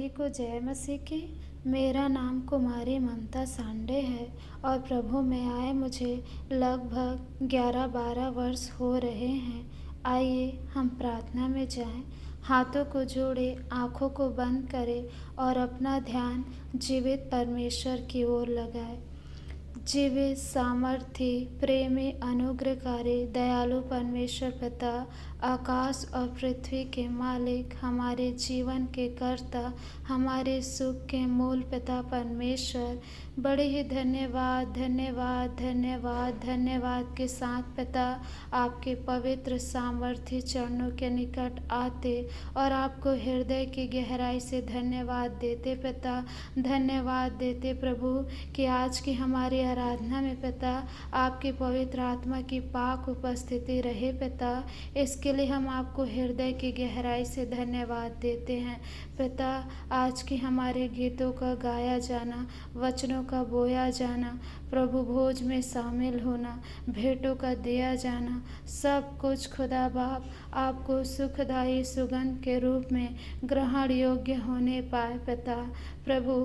सभी को जय मसीह की। मेरा नाम कुमारी ममता सांडे है और प्रभु में आए मुझे लगभग 11-12 वर्ष हो रहे हैं। आइए हम प्रार्थना में जाएं, हाथों को जोड़े, आँखों को बंद करें और अपना ध्यान जीवित परमेश्वर की ओर लगाएं। जीवित, सामर्थी, प्रेमी, अनुग्रहकारी, दयालु परमेश्वर पिता, आकाश और पृथ्वी के मालिक, हमारे जीवन के कर्ता, हमारे सुख के मूल पिता परमेश्वर, बड़े ही धन्यवाद धन्यवाद धन्यवाद धन्यवाद के साथ पिता आपके पवित्र सामर्थी चरणों के निकट आते और आपको हृदय की गहराई से धन्यवाद देते पिता। धन्यवाद देते प्रभु कि आज की हमारी आराधना में पिता आपकी पवित्र आत्मा की पाक उपस्थिति रहे पिता। इसके लिए हम आपको हृदय की गहराई से धन्यवाद देते हैं पिता। आज की हमारे गीतों का गाया जाना, वचनों का बोया जाना, प्रभु भोज में शामिल होना, भेंटों का दिया जाना, सब कुछ खुदा बाप आपको सुखदायी सुगंध के रूप में ग्रहण योग्य होने पाए पिता। प्रभु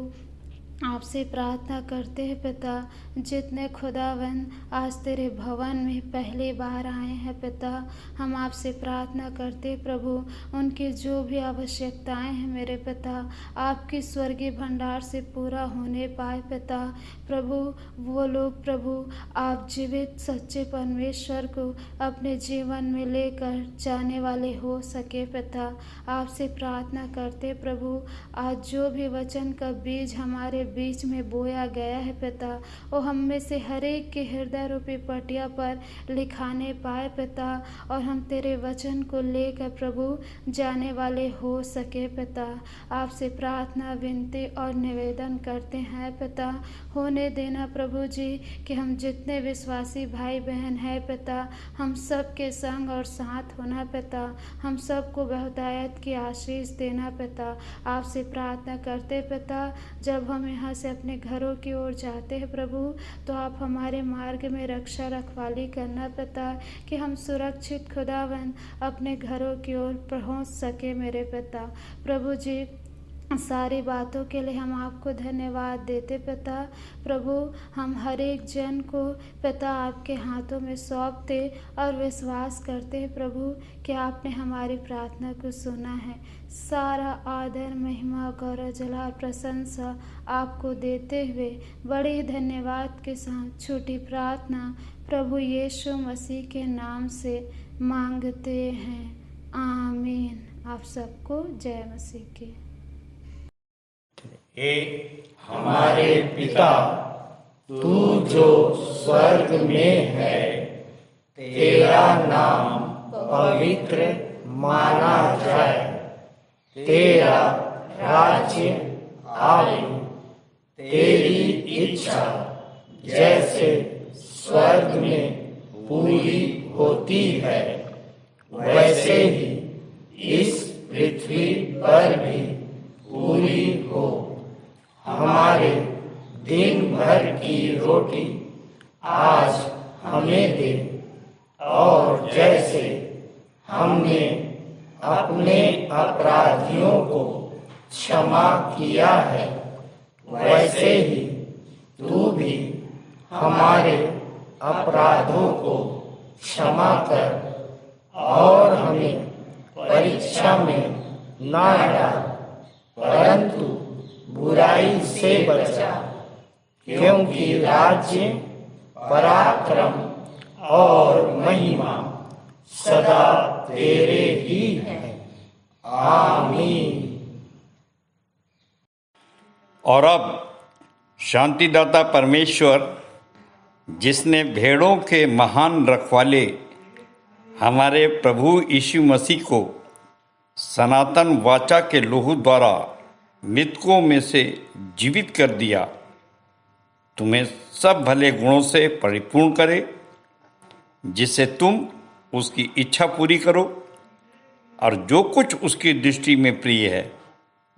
आपसे प्रार्थना करते हैं पिता, जितने खुदावंद आज तेरे भवन में पहली बार आए हैं पिता, हम आपसे प्रार्थना करते प्रभु उनकी जो भी आवश्यकताएं हैं मेरे पिता आपकी स्वर्गीय भंडार से पूरा होने पाए पिता। प्रभु वो लोग प्रभु आप जीवित सच्चे परमेश्वर को अपने जीवन में लेकर जाने वाले हो सके पिता। आपसे प्रार्थना करते प्रभु आज जो भी वचन का बीज हमारे बीच में बोया गया है पिता, वो हम में से हर एक के हृदय रूपी पटिया पर लिखाने पाए पिता, और हम तेरे वचन को लेकर प्रभु जाने वाले हो सके पिता। आपसे प्रार्थना, विनती और निवेदन करते हैं पिता, होने देना प्रभु जी कि हम जितने विश्वासी भाई बहन हैं पिता, हम सब के संग और साथ होना पिता, हम सबको बहुतायत की आशीष देना पिता। आपसे प्रार्थना करते पिता, जब हम यहाँ से अपने घरों की ओर जाते हैं प्रभु, तो आप हमारे मार्ग में रक्षा रखवाली करना पिता, कि हम सुरक्षित खुदावन अपने घरों की ओर पहुँच सके मेरे पिता। प्रभु जी सारी बातों के लिए हम आपको धन्यवाद देते पिता। प्रभु हम हर एक जन को पिता आपके हाथों में सौंपते और विश्वास करते हैं प्रभु कि आपने हमारी प्रार्थना को सुना है। सारा आदर, महिमा, गौरव, जलाल, प्रशंसा आपको देते हुए बड़े ही धन्यवाद के साथ छोटी प्रार्थना प्रभु यीशु मसीह के नाम से मांगते हैं, आमीन। आप सबको जय मसीह की। हे हमारे पिता, तू जो स्वर्ग में है, तेरा नाम पवित्र माना जाए, तेरा राज्य आए, तेरी इच्छा जैसे स्वर्ग में पूरी होती है वैसे ही इस पृथ्वी पर भी पूरी हो। हमारे दिन भर की रोटी आज हमें दे, और जैसे हमने अपने अपराधियों को क्षमा किया है वैसे ही तू भी हमारे अपराधों को क्षमा कर, और हमें परीक्षा में ना डाल परंतु बुराई से बचा, क्योंकि राज्य, पराक्रम और महिमा सदा तेरे ही हैं, आमीन। और अब शांतिदाता परमेश्वर, जिसने भेड़ों के महान रखवाले हमारे प्रभु यीशु मसीह को सनातन वाचा के लोहू द्वारा मृतकों में से जीवित कर दिया, तुम्हें सब भले गुणों से परिपूर्ण करे, जिससे तुम उसकी इच्छा पूरी करो और जो कुछ उसकी दृष्टि में प्रिय है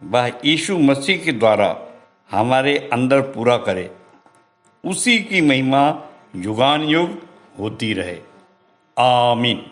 वह यीशु मसीह के द्वारा हमारे अंदर पूरा करे। उसी की महिमा युगान युग होती रहे, आमीन।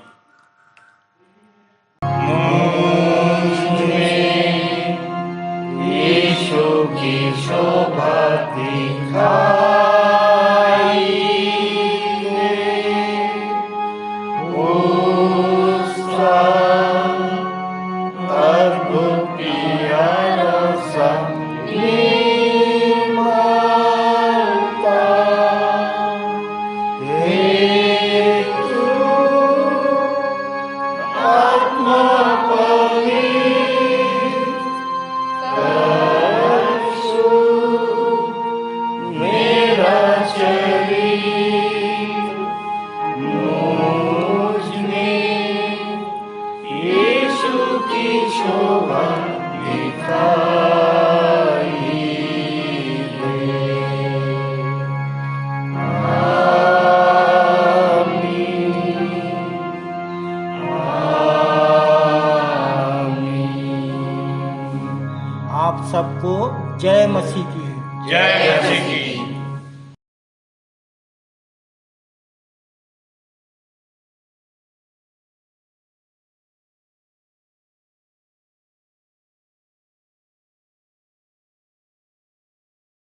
की शोभा दिखाई दे। आमीन, आमीन। आप सबको जय मसीह की। जय मसीह की।